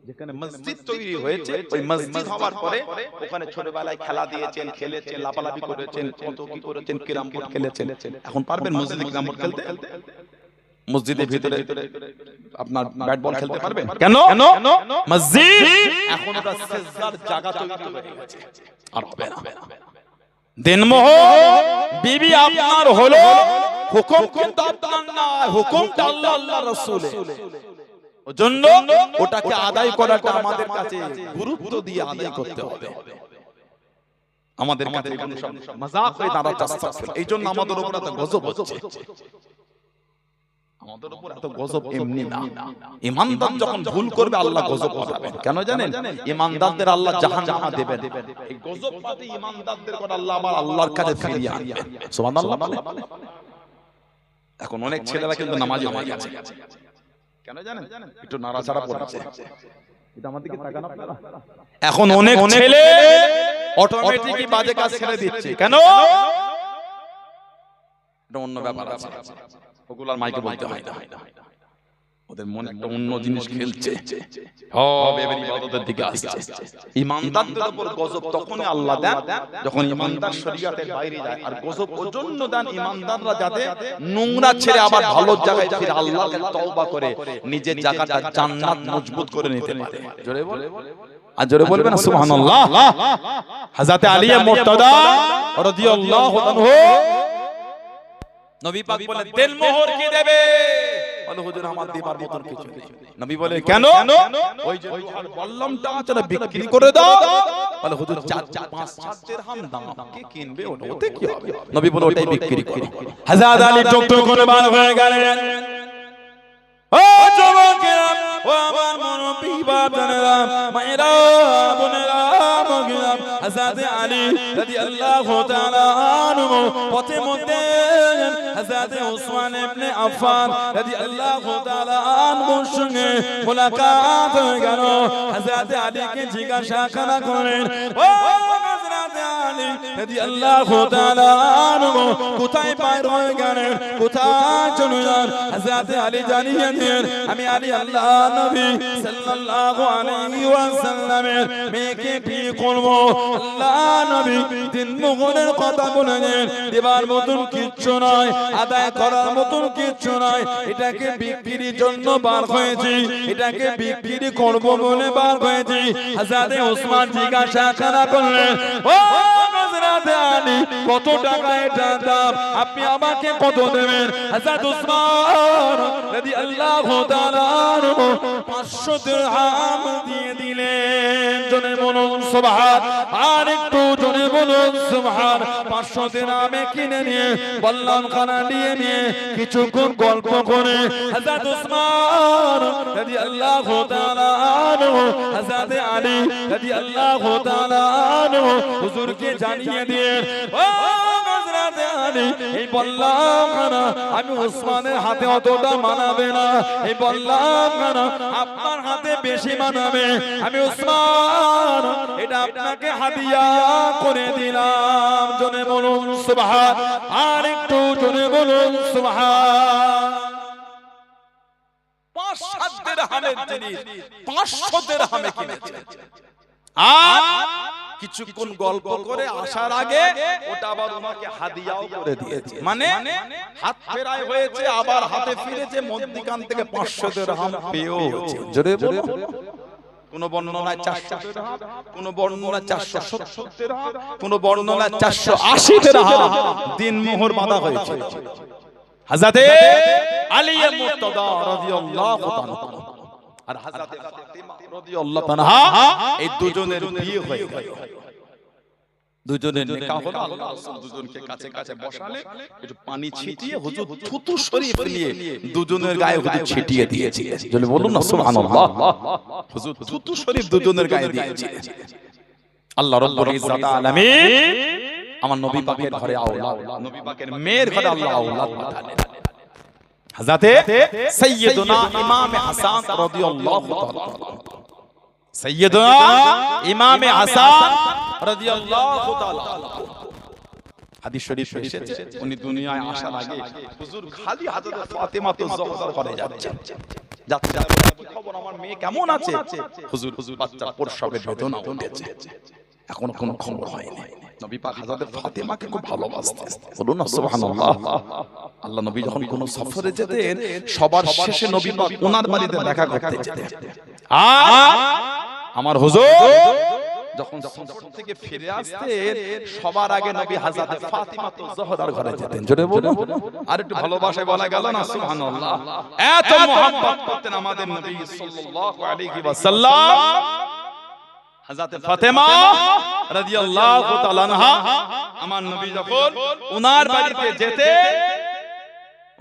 যেখানে মসজিদ তৈরি হয়েছে, ওই মসজিদ হওয়ার পরে ওখানে ছোটবেলায় খেলা দিয়েছেন, খেলেছেন, লাপালাপি করেছেন, কত কি করেছেন, ক্যারাম বোর্ড খেলেছেন। এখন পারবেন মসজিদে ক্যারাম বোর্ড খেলতে? মসজিদের ভিতরে আপনার ব্যাট বল খেলতে পারবেন? কেন? মসজিদ এখন ওটা সিজদার জায়গা তৈরি হয়ে গেছে, আর হবে না। দিনমোহর বিবি আপনার হলো, হুকুম কিন্তু আপনার না, হুকুমটা আল্লাহ আল্লাহ রাসূলের। ওজন্য ওটাকে আদায় করাটা আমাদের কাছে গুরুত্ব দিয়ে আদায় করতে হবে। আমাদের কাছে এগুলো সব মজাক হয়ে দাঁড়াচ্ছে। এইজন্য আমাদের উপর এত গজব হচ্ছে। আমাদের উপর এত গজব এমনি না। ঈমানদার যখন ভুল করবে আল্লাহ গজব পাঠাবেন। কেন জানেন? ঈমানদারদের আল্লাহ জাহান্নামে দেবেন। এই গজব পাতে ঈমানদারদের করে আল্লাহ আবার আল্লাহর কাছে ফিরিয়ে আনবেন। সুবহানাল্লাহ। এখন অনেক ছেলেরা কিন্তু নামাজি হয়ে গেছে। কেন জানেন? একটু নাড়াচাড়া করেছে। এটা আমার দিকে তাকান আপনারা। এখন অনেক ছেলে অটোমেটিকই বাজে কাজ ছেড়ে দিচ্ছে। কেন? এটা অন্য ব্যাপার আছে, ওগুলার মাইকে বলতে হয় না। ওদের মনে একটা অন্য জিনিস খেলছে, সব এবার ইবাদতের দিকে আসছে। ঈমানদারদের উপর গজব তখনই আল্লাহ দেন যখন ঈমানদার শরীয়তের বাইরে যায়। আর গজব ওজন্য দেন ঈমানদাররা যাতে নোংরা ছেড়ে আবার ভালো জায়গায় ফিরে আল্লাহকে তওবা করে নিজের জায়গাটা জান্নাত মজবুত করে নিতে পারে। জোরে বল, আর জোরে বলবেন সুবহানাল্লাহ। হযরত আলী মুর্তদা রাদিয়াল্লাহু আনহু নবী পাক বলেন দিনমোহর কি দেবে? বলে হুজুর আমার দেবার মতন কিছু নেই। নবী বলে কেন? ওই যে লোহার বল্লমটা আছে না বিক্রি করে দাও। বলে হুজুর 4-5 দিরহাম দাম, কে কিনবে ওটা, ওতে কি হবে? নবী বলে ওটাই বিক্রি করো। হযরত আলী টুকটুক করে বার হয়ে গেলেন। ও যুবকেরা, ও আমার মুরব্বি বাবারা, মায়েরা, বোনেরা, মগিরা, হযরত আলী রাদিয়াল্লাহু তাআলা আনহু পথে মধ্যে হযরত ওসমান ইবনে আফফান রাদিয়াল্লাহু তাআলা আনহুর সঙ্গে মুলাকাত হয়ে গেল। হযরত আলীকে জিজ্ঞাসা করা করলেন, ও হযরত আলী রাদিয়াল্লাহু তাআলা আনহু কোথায় বাইর হয়ে গেলেন, কোথায় চলে যান? হযরত আলী জানিয়ে দিলেন, আমি আলী আল্লাহ নবী সাল্লাল্লাহু আলাইহি ওয়াসাল্লামের মেয়েকে বিয়ে করব। আল্লাহ নবী দিন মুহূর্তের কথা বলেছেন, দেবার মতন কিচ্ছু নয়, আদায় করার মতন কিচ্ছু নয়, এটাকে বিক্রির জন্য বার হয়েছি, এটাকে বিক্রি করব বলে বার হয়েছি। হযরত ওসমান জিজ্ঞাসা করা করলেন, ও হযরত আলী কত টাকা এটার দাম, আপনি আমাকে কত দেবেন? হযরত ওসমান রাদিয়াল্লাহু তাআলা 500 দিরহাম দিয়ে দিলেন। জোরে বলুন সুবহান, আর একটু জোরে বলুন সুবহান। 500 দিরহামে কিনে নিয়ে বল্লম খানা নিয়ে কিছুক্ষণ গল্প করে হযরত ওসমান রাদিয়াল্লাহু তাআলা আনহু হযরত আলী রাদিয়াল্লাহু তাআলা আনহু হুজুরকে জানিয়ে দিয়ে, ও হযরত আলী এই বল্লম খানা আমি ওসমানের হাতে অতটা মানাবে না, এই বল্লম খানা আপনার হাতে বেশি মানাবে, আমি ওসমান এটা আপনাকে হাদিয়া করে দিলাম। জোরে বলুন সুবহান, আর একটু জোরে বলুন সুবহান। 5-7 দিরহামের জিনিস 500 দিরহামে কিনেছে। আর কিছুক্ষণ গল্প করে আসার আগে ওটা আবার ওনাকে হাদিয়াও করে দিয়েছে, মানে হাত ফেরাই হয়েছে, আবার হাতে ফিরেছে, মধ্যিখান থেকে 500 দিরহাম পেয়েছে। জোরে বলুন। কোন বর্ণনায় 400 দিরহাম, কোন বর্ণনায় 470 দিরহাম, কোন বর্ণনায় 480 দিরহাম দিন মোহর বাঁধা হয়েছে। হযরত আলী মুর্তদা রাদিয়াল্লাহু তাআলা আর হযরত ফাতিমা রাদিয়াল্লাহু তাআলা এই দুজনের বিয়ে হয়ে গেল। দুজনের নিকাহ হলো। আল্লাহ রাসূল দুজনকে কাছে কাছে বসালে একটু পানি ছিটিয়ে হুজুর থুতু শরীফ নিয়ে দুজনের গায়ে হুজুর ছিটিয়ে দিয়েছিলেন। যদি বলুন না সুবহানাল্লাহ, হুজুর থুতু শরীফ দুজনের গায়ে দিয়েছিলেন। আল্লাহ রাব্বুল ইজ্জাত আলামিন আমার নবী পাকের ঘরে আওলাদ, নবী পাকের মেয়ের ঘরে আল্লাহ আওলাদ পাঠালেন। হযরত সাইয়্যিদুনা ইমাম হাসান রাদিয়াল্লাহু তাআলা, সাইয়্যিদুনা ইমাম হাসান রাদিয়াল্লাহু তাআলা হাদিস শরীফে এসেছে, উনি দুনিয়ায় আসার আগে হুজুর খালি হযরত ফাতেমা তো জহরার ঘরে যাচ্ছেন। যাচ্ছে খবর আমার মেয়ে কেমন আছে? হুজুর বাচ্চা প্রসবের বেদনা উঠেছে, এখনো কোনো খবর হয়নি। নবী পাক হযরত ফাতেমাকে খুব ভালোবাসতেন। বলুন না সুবহানাল্লাহ। আল্লাহ নবী যখন কোন সফরে যেতেন সবার শেষে নবী পাক ওনার বাড়িতে দেখা করতে যেতেন। আর আমার হুজুর যখন সফর থেকে ফিরে আসতেন সবার আগে নবী হযরত ফাতিমা তো জোহরার ঘরে যেতেন। জোরে বলুন। আর একটু ভালোবাসায় বলা গেল না সুবহানাল্লাহ। এত মোহাব্বত করতেন আমাদের নবী সাল্লাল্লাহু আলাইহি ওয়াসাল্লাম। হযরত ফাতেমা রাদিয়াল্লাহু তাআলা আনহা আমার নবী যখন ওনার বাড়িতে যেতেন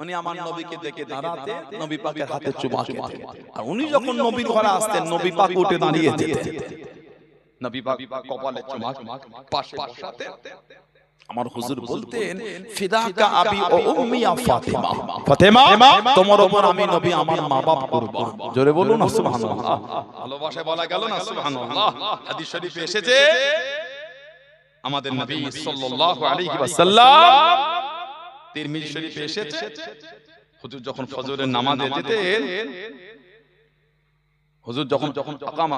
উনি আমার নবীকে দেখে দাঁড়াতে নবী পাকের হাতে চুমা খেতেন। আর উনি যখন নবীর ঘরে আসতেন নবী পাক উঠে দাঁড়িয়ে যেতেন, নবী পাক কপালে চুমা পাশে বসাতে আমার হুজুর বলতেন ফিদাকা আবি ও উম্মি ইয়া ফাতিমা, ফাতেমা তোমার উপর আমি নবী আমার মা বাপ কুরবান। জোরে বলুন না সুবহানাল্লাহ। ভালোবাসা বলা গেল না সুবহানাল্লাহ। হাদিস শরীফে এসেছে আমাদের নবী সাল্লাল্লাহু আলাইহি ওয়াসাল্লাম, তিরমিজি শরীফে এসেছে হুজুর যখন ফজরের নামাজে যেতেন, হুজুর যখন আকামা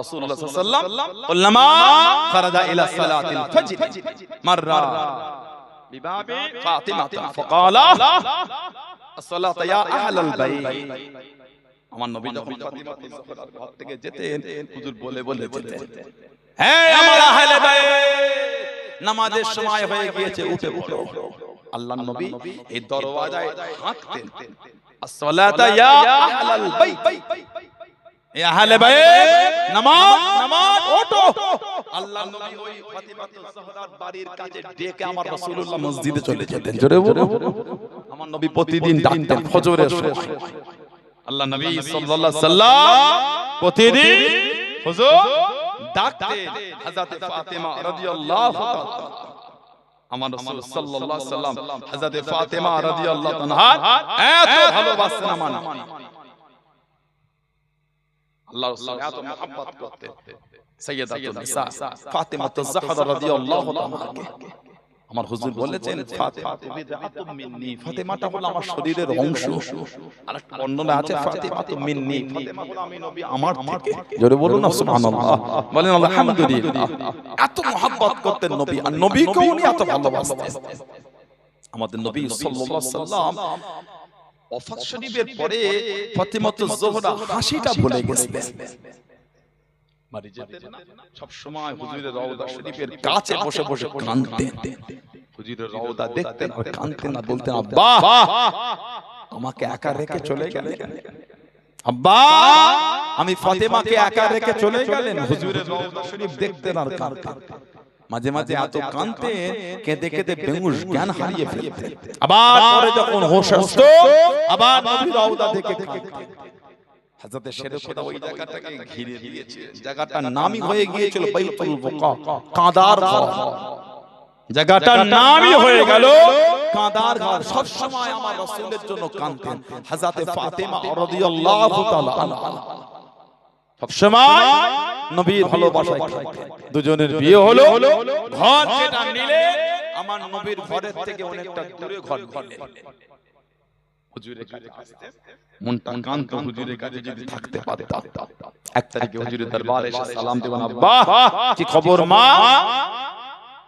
রাসূলুল্লাহ সাল্লাল্লাহু আলাইহি ওয়াসাল্লাম কুল্লামা খারাজা ইলা সালাতিল ফজর মাররা বিবাবি ফাতিমা ফাকালা as-সালাতু ইয়া আহলাল বাইত। আমার নবী যখন ফাতিমা জোহরার ঘর থেকে যেতেন হুজুর বলে বলে যেতেন, হে আমার আহলে বাইত নামাজের সময় হয়ে গিয়েছে উঠে পড়ো। আল্লাহর নবী এই দরওয়াজায় হাঁকতেন, আসসালাতা ইয়া আহলাল বাইত, ইয়া আহলে বাইত, নামাজ নামাজ ওঠো। আল্লাহর নবী ওই ফাতিমাতুজ জাহরার বাড়ির কাছে ডেকে আমার রাসূলুল্লাহ মসজিদে চলে যেতেন। জোরে বলো, আমার নবী প্রতিদিন ডাকতেন ফজরের সময়। আল্লাহ নবী সাল্লাল্লাহু আলাইহি সাল্লাম প্রতিদিন হুজুর ডাকতেন হযরত ফাতেমা রাদিয়াল্লাহু তাআলা। আমার রাসূল সাল্লাল্লাহু আলাইহি সাল্লাম হযরত ফাতেমা রাদিয়াল্লাহু তাআলা এত ভালোবাসতেন আমার নবী। আল্লাহ রাসূল এত মহব্বত করতেন সাইয়্যিদাতুন নিসা ফাতেমাতুজ জাহরা রাদিয়াল্লাহু তাআলা। আমার হুজুর বলেছেন ফাতেমা বিদআতুম মিন্নি, ফাতেমাটা হলো আমার শরীরের অংশ। আর একটা বর্ণনা আছে ফাতেমাতুম মিন্নি, ফাতেমা হলো আমি নবী আমার থেকে। জোরে বলুন না সুবহানাল্লাহ, বলেন আলহামদুলিল্লাহ। এত মহব্বত করতেন নবী, আর নবীকেও উনি এত ভালোবাসতেন। আমাদের নবী সাল্লাল্লাহু আলাইহি সাল্লাম ওয়াফাত শরীফের পরে ফাতেমাতুজ জাহরা হাসিটা ভুলে গেছিলেন। বাড়ি যেতেন না, সব সময় হুজুরের রওজা শরীফের কাছে বসে বসে কাঁদতেন। হুজুরের রওজা দেখতেন আর কাঁদতেন, আর বলতেন আব্বা আমাকে একা রেখে চলে গেলেন, আব্বা আমি ফাতেমাকে একা রেখে চলে গেলেন। হুজুরের রওজা শরীফ দেখতেন আর কাঁদতেন। মাঝে মাঝে এত কাঁদতেন, কেঁদে কেঁদে বেহুশ জ্ঞান হারিয়ে ফেলতেন। আবার পরে যখন হোশ আসতো আবার নবীর রওজা দেখে কাঁদতেন। হযরত শেরে খোদা ওই জায়গাটাকে ঘিরে দিয়েছে, জায়গাটার নামই হয়ে গিয়েছিল বাইতুল বুকা, কাঁদার ঘর। জায়গাটার নামই হয়ে গেল কাঁদার ঘর। সব সময় আমার রাসূলের জন্য কাঁদতেন হযরত ফাতেমা রাদিয়াল্লাহু তাআলা আনহা। সব সময় নবীর ভালোবাসায় কাঁদতেন। দুজনের বিয়ে হলো, ঘর যেটা নিলে আমার নবীর ঘরের থেকে অনেকটা দূরে ঘর নিলেন। হুজুরের কাছে আসতেন, মনটা কাঁদতো হুজুরের কাছে যদি থাকতে পারতাম। এক তারিখে হুজুরের দরবারে এসে সালাম দেবেন, আব্বা কি খবর মা?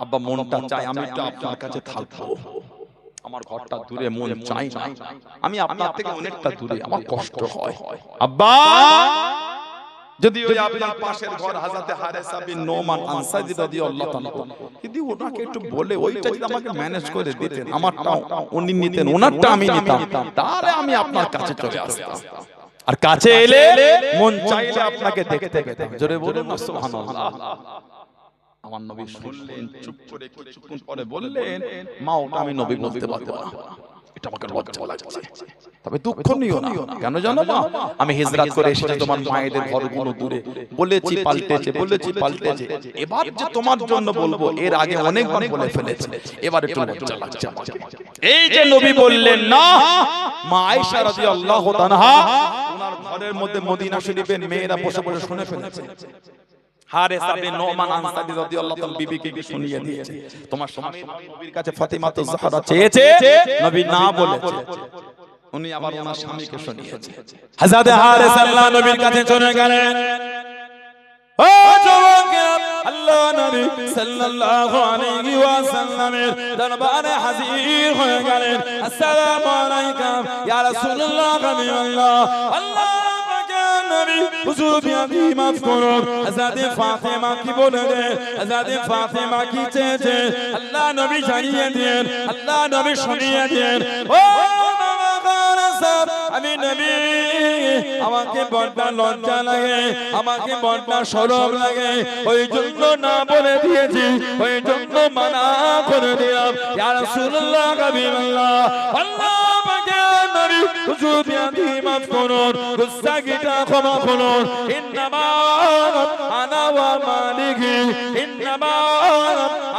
আব্বা মনটা চাই আমি একটু আপনার কাছে থাকবো, আমার ঘরটা দূরে, মন চাই না, আমি আপনার থেকে অনেকটা দূরে, আমার কষ্ট হয়। আব্বা যদি ওই আপনার পাশের ঘর হযরত হারেসা বিন নোমান আনসারী রাদিয়াল্লাহু তাআলা, যদি ওনাকে একটু বলে ওইটা যদি আমাকে ম্যানেজ করে দিতেন, আমারটা উনি নিতেন, ওনারটা আমি নিতাম, তাহলে আমি আপনার কাছে চলে আসতাম। আর কাছে এলে মন চাইলে আপনাকে দেখতে পেতাম। জোরে বলুন না সুবহানাল্লাহ। আমার নবী শুনলেন, চুপ করে কিছুক্ষণ পরে বললেন, মা ওটা আমি নবী বলতে পারবো না, এটা আমাকে লজ্জা লাগছে। তবে দুঃখ নিও না, কেন জানো মা? আমি হিজরত করে এসেছি তোমার মায়েদের ঘরগুলো দূরে, বলেছি পাল্টেছে, বলেছি পাল্টেছে, এবার যে তোমার জন্য বলবো এর আগে অনেকবার বলে ফেলেছি, এবার একটু লজ্জা লাগছে আমাকে। এই যে নবী বললেন না, মা আয়েশা রাদিয়াল্লাহু তাআলা ওনার ঘরের মধ্যে মদিনা শরীফের মেয়েরা বসে বসে শুনে ফেলেছে। হারেসা বিন নোমান আনসারী রাদিয়াল্লাহু তাআলা বিবিকে শুনিয়ে দিয়েছে, তোমার স্বামী নবীর কাছে ফাতিমাতুজ জাহরা চেয়েছে, নবী না বলেছে। উনি আবার ওনার স্বামীকে শুনিয়েছে। হযরত হারেসা আল্লাহ নবীর কাছে চলে গেলেন। ও যুবকেরা, আল্লাহ নবী সাল্লাল্লাহু আলাইহি ওয়াসাল্লামের দরবারে হাজির হয়ে গেলেন। আসসালামু আলাইকুম ইয়া রাসূলুল্লাহ, হাবিবাল্লাহ। আল্লাহ নবী হুজুর আপনি মাফ করুন, হযরত ফাতেমা কি বলেন, হযরত ফাতেমা কি চেয়েছে আল্লাহ নবী জানিয়ে দেন, আল্লাহ নবী শুনিয়ে দেন। ও আমি নবী, আমাকে বড্ড লজ্জা লাগে, আমাকে বড্ড শরম লাগে, ওই জন্য না বলে দিয়েছি, ওই জন্য মানা করে দিলাম। ইয়া রাসূলুল্লাহ, হাবিবাল্লাহ। আল্লাহ পাকের নবী হুজুর আপনি মাফ করুন, গুস্তাখিটা ক্ষমা করুন। ইন্নামা আনা ওয়া মালিকি, ইন্নামা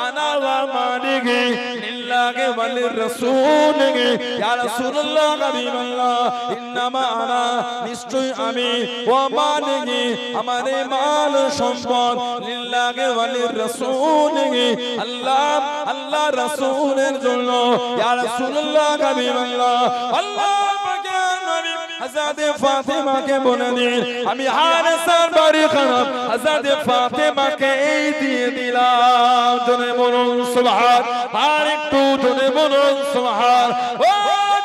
আনা ওয়া মালিকি লিল্লাহি ওয়া লিররাসূলিহি। ইয়া রাসূলুল্লাহ, হাবিবাল্লাহ। ইন্নামা আনা, নিশ্চয় আমি, ওয়া মালিকি আমার মাল সম্পদ, লিল্লাহি ওয়া লিররাসূলিহি আল্লাহ আল্লাহ রাসূলের জন্য। ইয়া রাসূলুল্লাহ, হাবিবাল্লাহ। আল্লাহ পাকের নবী হযরত ফাতেমাকে বলে দিন, আমি হারেসার বাড়ি খারাপ, হযরত ফাতেমাকে এই দিয়ে দিলাম। জোরে বলুন সুবহান, আর একটু জোরে বলুন সুবহান। ও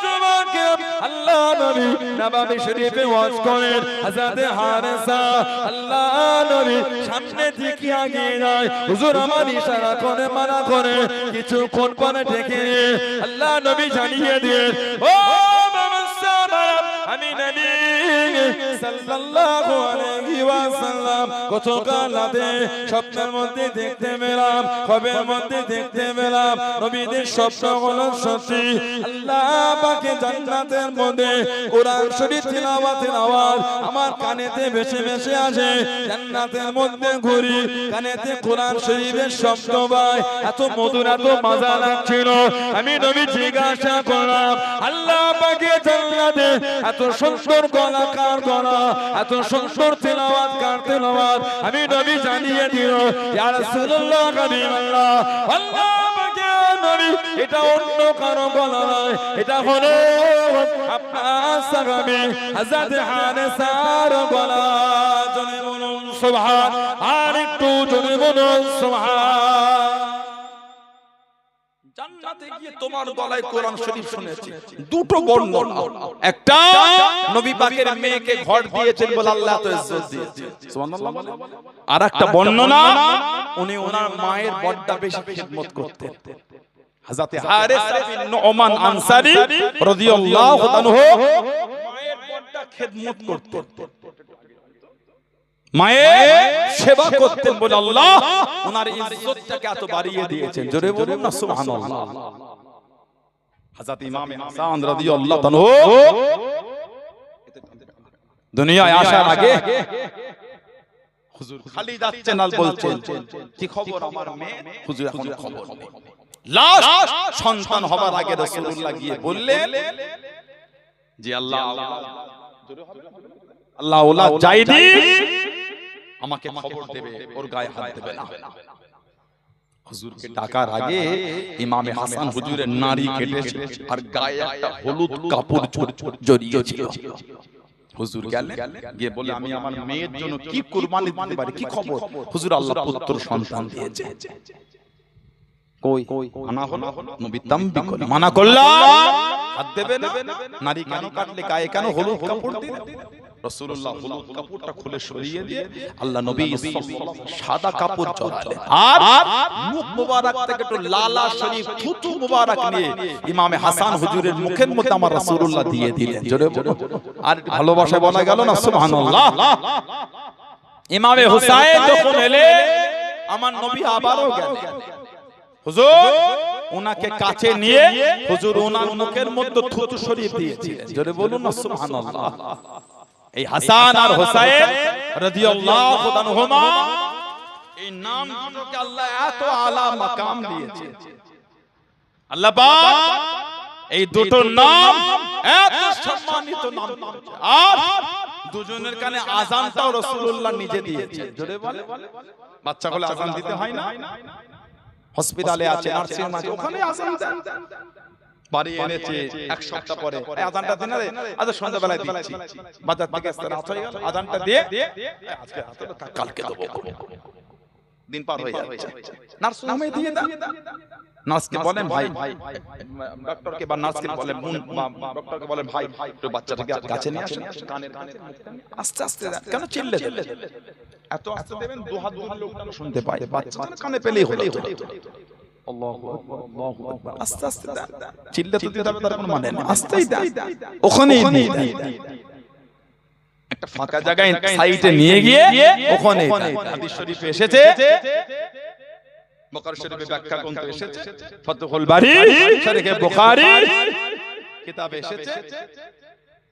যুবকেরা, আল্লাহ নবী নববী শরীফে ওয়াজ করেন, হযরত হারেসা আল্লাহ নবী সামনে দিকে এগিয়ে যায়। হুজুর আমার ইশারা করে মানা করে, কিছুক্ষণ পরে ডেকে আল্লাহ নবী জানিয়ে দেন, ও বাবা সাহাবা আমি নবী সাল্লাল্লাহু আলাইহি ওয়াসাল্লাম গতকাল রাতে স্বপ্নের মধ্যে দেখতে পেলাম, খবের মধ্যে দেখতে পেলাম নবীদের স্বপ্ন হলো সত্যি। আল্লাহ পাকে জান্নাতের মধ্যে কোরআন শরীফ তিলাওয়াতের আওয়াজ আমার কানেতে ভেসে ভেসে আসে। জান্নাতের মধ্যে ঘুরি, কানেতে কোরআন শরীফের শব্দ পাই, এত মধুর এত মজা লাগছিল। আমি নবী জিজ্ঞাসা করলাম, আল্লাহ পাকে জান্নাতে এত সুন্দর গলা কার গলা, এত সুন্দর তিলাওয়াত কার তিলাওয়াত? আমি নবী জানিয়ে দিল, ইয়া রাসূলুল্লাহ হাবিবাল্লাহ, আল্লাহ পাকে নবী এটা অন্য কারো গলা নয়, এটা হলো আপনার সাহাবী হযরত হারেসার গলা। জোরে বলুন সুবহান, আর একটু জোরে বলুন সুবহান। জান্নাতে গিয়ে তোমার গলায় কোরআন শরীফ শুনেছি। দুটো বর্ণনা, একটা নবী পাকের মেয়েকে ঘর দিয়েছেন বলে আল্লাহ তো ইজ্জত দিয়েছেন, সুবহানাল্লাহ। আর একটা বর্ণনা উনি ওনার মায়ের বড়টা বেশি খিদমত করতেন। হযরত হারেসা বিন নুমান আনসারী রাদিয়াল্লাহু আনহু মায়ের বড়টা খিদমত করতেন, মায়ের সেবা করতেন বলে আল্লাহ ওনার ইজ্জতটাকে এত বাড়িয়ে দিয়েছেন। জোরে বলুন না সুবহানাল্লাহ। হযরত ইমাম হাসান রাদিয়াল্লাহু আনহু দুনিয়ায় আসার আগে হুজুর খালি যাচ্ছেন আর বলছেন, কি খবর আমার মেয়ে? হুজুর এখন খবর নেই। লাস্ট সন্তান হবার আগে রাসূলুল্লাহ গিয়ে বললেন যে আল্লাহ আল্লাহ ওলাদ যাইদি আমাকে খবর দেবে, ওর গায়ে হাত দেবে না। হুজুরকে ডাকার আগে ইমামে হাসান হুজুরের নাড়ি কেটেছে আর গায়ে একটা হলুদ কাপড় জড়িয়ে ছিল। হুজুর গেলেন, গিয়ে বলে আমি আমার মেয়ের জন্য কি কুরবানি দিতে পারি, কি খবর? হুজুর আল্লাহ পুত্র সন্তান দিয়েছে। কই আনা হলো, নবী তামবি করে মানা করলাম, হাত দেবে না। নারী কেন কাটলে, গায়ে কেন হলুদ কাপড় দিলেন? রাসূলুল্লাহ হলুদ কাপড়টা খুলে সরিয়ে দিয়ে আল্লাহ নবী সাদা কাপড় জড়ালেন আর মুখ মোবারক থেকে একটু লালা শরীফ থুতু মোবারক নিয়ে ইমামে হাসান হুজুরের মুখের মধ্যে আমার রাসূলুল্লাহ দিয়ে দিলেন। জোরে বলুন, আর ভালোবাসায় বলা গেল না সুবহানাল্লাহ। ইমামে হুসাইন যখন এলেন আমার নবী আবারও গেলেন, হুজুর ওনাকে কাছে নিয়ে হুজুর ওনার মুখের মধ্যে থুতু শরীফ দিয়েছিলেন। জোরে বলুন না সুবহানাল্লাহ। এই হাসান আর হুসাইন রাদিয়াল্লাহু আনহুমা, এই নাম দুটোকে আল্লাহ এত আলা মাকাম দিয়েছে। আল্লাহ পাক এই দুটো নাম এত সম্মানিত নাম, আর দুজনের কানে আযানটাও রাসূলুল্লাহ নিজে দিয়েছে। জোরে বলে, বাচ্চা হলে আযান দিতে হয় না? হসপিটালে আছে, নার্সিং হোমে আছে, ওখানে আযান দেন। বাড়ি এনেছে এক সপ্তাহ পরে, আযানটা দিন রে, আজ সন্ধ্যাবেলায় দিচ্ছি, বাজার থেকে আসতে রাত হয়ে গেল, আযানটা দিয়ে আজকে রাতে কালকে দেব, দিন পার হয়ে যাচ্ছে। নার্সিং হোমে দিয়ে দেন। নার্সকে বলেন ভাই, ডক্টরকে বা নার্সকে বলেন বোন, ডক্টরকে বলেন ভাই একটু বাচ্চাটাকে কাছে নিয়ে আসেন, কানের আস্তে আস্তে দেন। কেন চিল্লে দেন? এত আস্তে দেবেন দু হাত দূরে লোকটা শুনতে পায়, বাচ্চা কানে পেলেই হলো। আল্লাহু আকবার, আল্লাহু আকবার। আস্তে আস্তে দেন, চিল্লে তো দিতে হবে তার কোনো মানে নেই, আস্তেই দেন, ওখানেই দেন। একটা ফাঁকা জায়গায় সাইডে নিয়ে গিয়ে ওখানে হাদিস শরীফে এসেছে, বুখারী শরীফে ব্যাখ্যা গ্রন্থে এসেছে, ফাতহুল বারী শরীফে বুখারী কিতাবে এসেছে,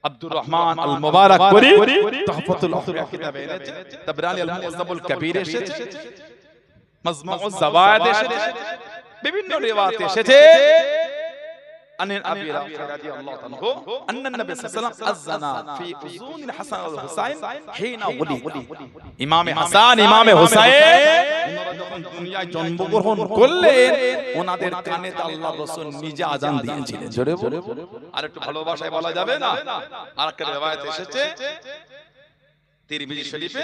আব্দুর রহমান আল মুবারাকপুরী তুহফাতুল আউলিয়া কিতাবে এনেছে, তাবরানী আল মুআজ্জামুল কবীর এসেছে, মাজমুউজ যাওয়ায়েদ এসেছে, বিভিন্ন রিওয়ায়াত এসেছে। عن ابي رافع رضي الله عنه ان النبي صلى الله عليه وسلم اذن في اذون الحسن والحسين حين ولد। ইমামে হাসান ইমামে হুসাইন ওনারা যখন দুনিয়ায় জন্মগ্রহণ করলেন ওনাদের কানে আল্লাহর রাসূল নিজে আযান দিয়েছিলেন। জোরে বলো, আর একটু ভালোবাসায় বলা যাবে না? আরেকটা রিওয়ায়াত এসেছে তিরমিজি শরীফে,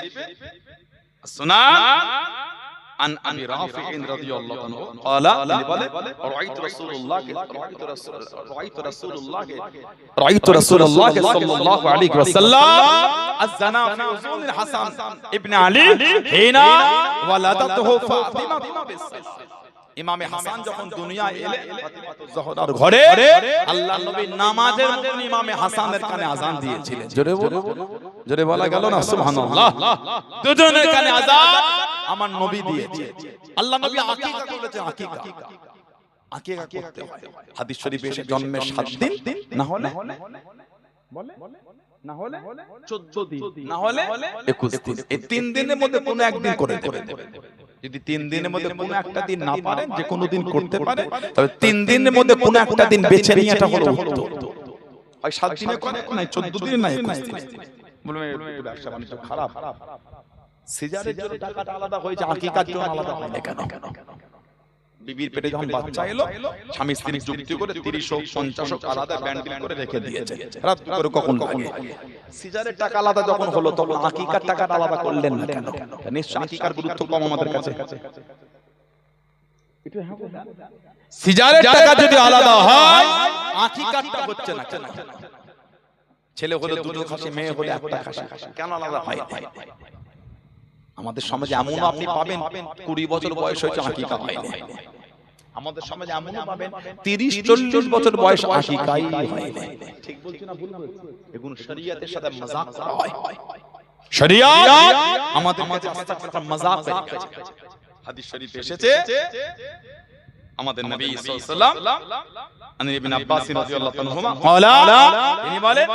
সুনান عن ابي رافع رضي الله عنه قال رايت رسول الله صلى الله عليه وسلم الزنا في اذن الحسن ابن علي حين ولدته فاطمه بالسيف। ইমামে হাসান যখন দুনিয়ায় এলেন ফাতিমাতুজ জোহরার ঘরে আল্লাহর নবী নামাজের মধ্যে ইমামে হাসানের কানে আযান দিয়েছিলেন। জোরে বলা গেল না সুবহানাল্লাহ। দুজনের কানে আযান আমার নবী দিয়েছে। আল্লাহর নবী আকীকা করেছেন। আকীকা করতে হয় হাদিস শরীফে এসে জন্মের 7 দিন না হলে 14 দিন না হলে 21 দিন, এই 3 দিনের মধ্যে কোনো একদিন করে দেবেন। যদি 3 দিনের মধ্যে কোনো একটা দিন না পারেন, যে কোনো দিন করতে পারে, তবে 3 দিনের মধ্যে কোনো একটা দিন বেছে নিয়ে এটা হলো উত্তম। হয় 7 দিনে করে, নাই 14 দিনে, নাই 21 দিনে। বলবেন একটু ব্যবসা বাণিজ্য খারাপ, সিজারের জন্য টাকাটা আলাদা হয়েছে, আকীকার জন্য আলাদা হয় না কেন? বিবির পেটে যখন বাচ্চা এলো, স্বামী স্ত্রী যুক্তি করে 30 হোক 50 হোক আলাদা ব্যান্ডেল করে রেখে দিয়েছে। রাত করে কখন লাগে? সিজারের টাকা আলাদা যখন হলো, তখন আকীকার টাকাটা আলাদা করলেন না কেন? নিশ্চয় আকীকার গুরুত্ব কম আমাদের কাছে। সিজারের টাকা যদি আলাদা হয়, আকীকারটা হচ্ছে না কেন? ছেলে হলে দুটো খাসি, মেয়ে হলে একটা খাসি, কেন আলাদা হয় না? আমাদের সমাজে এমনও আপনি পাবেন 20 বছর বয়স হয়েছে আকীকা হয় না। আমাদের সমাজে এমনও পাবেন 30-40 বছর বয়স আকীকাই হয় না। ঠিক বলছি না ভুল বলছি? এগুলো শরীয়তের সাথে মজাক করা হয়। শরীয়ত আমাদের কাছে একটা মজাক তৈরি করেছে। হাদিস শরীফে এসেছে আমাদের নবী সাল্লাল্লাহু আলাইহি ওয়াসাল্লাম আন ইবনে আব্বাস রাদিয়াল্লাহু আনহুমা ক্বালা, তিনি বলেন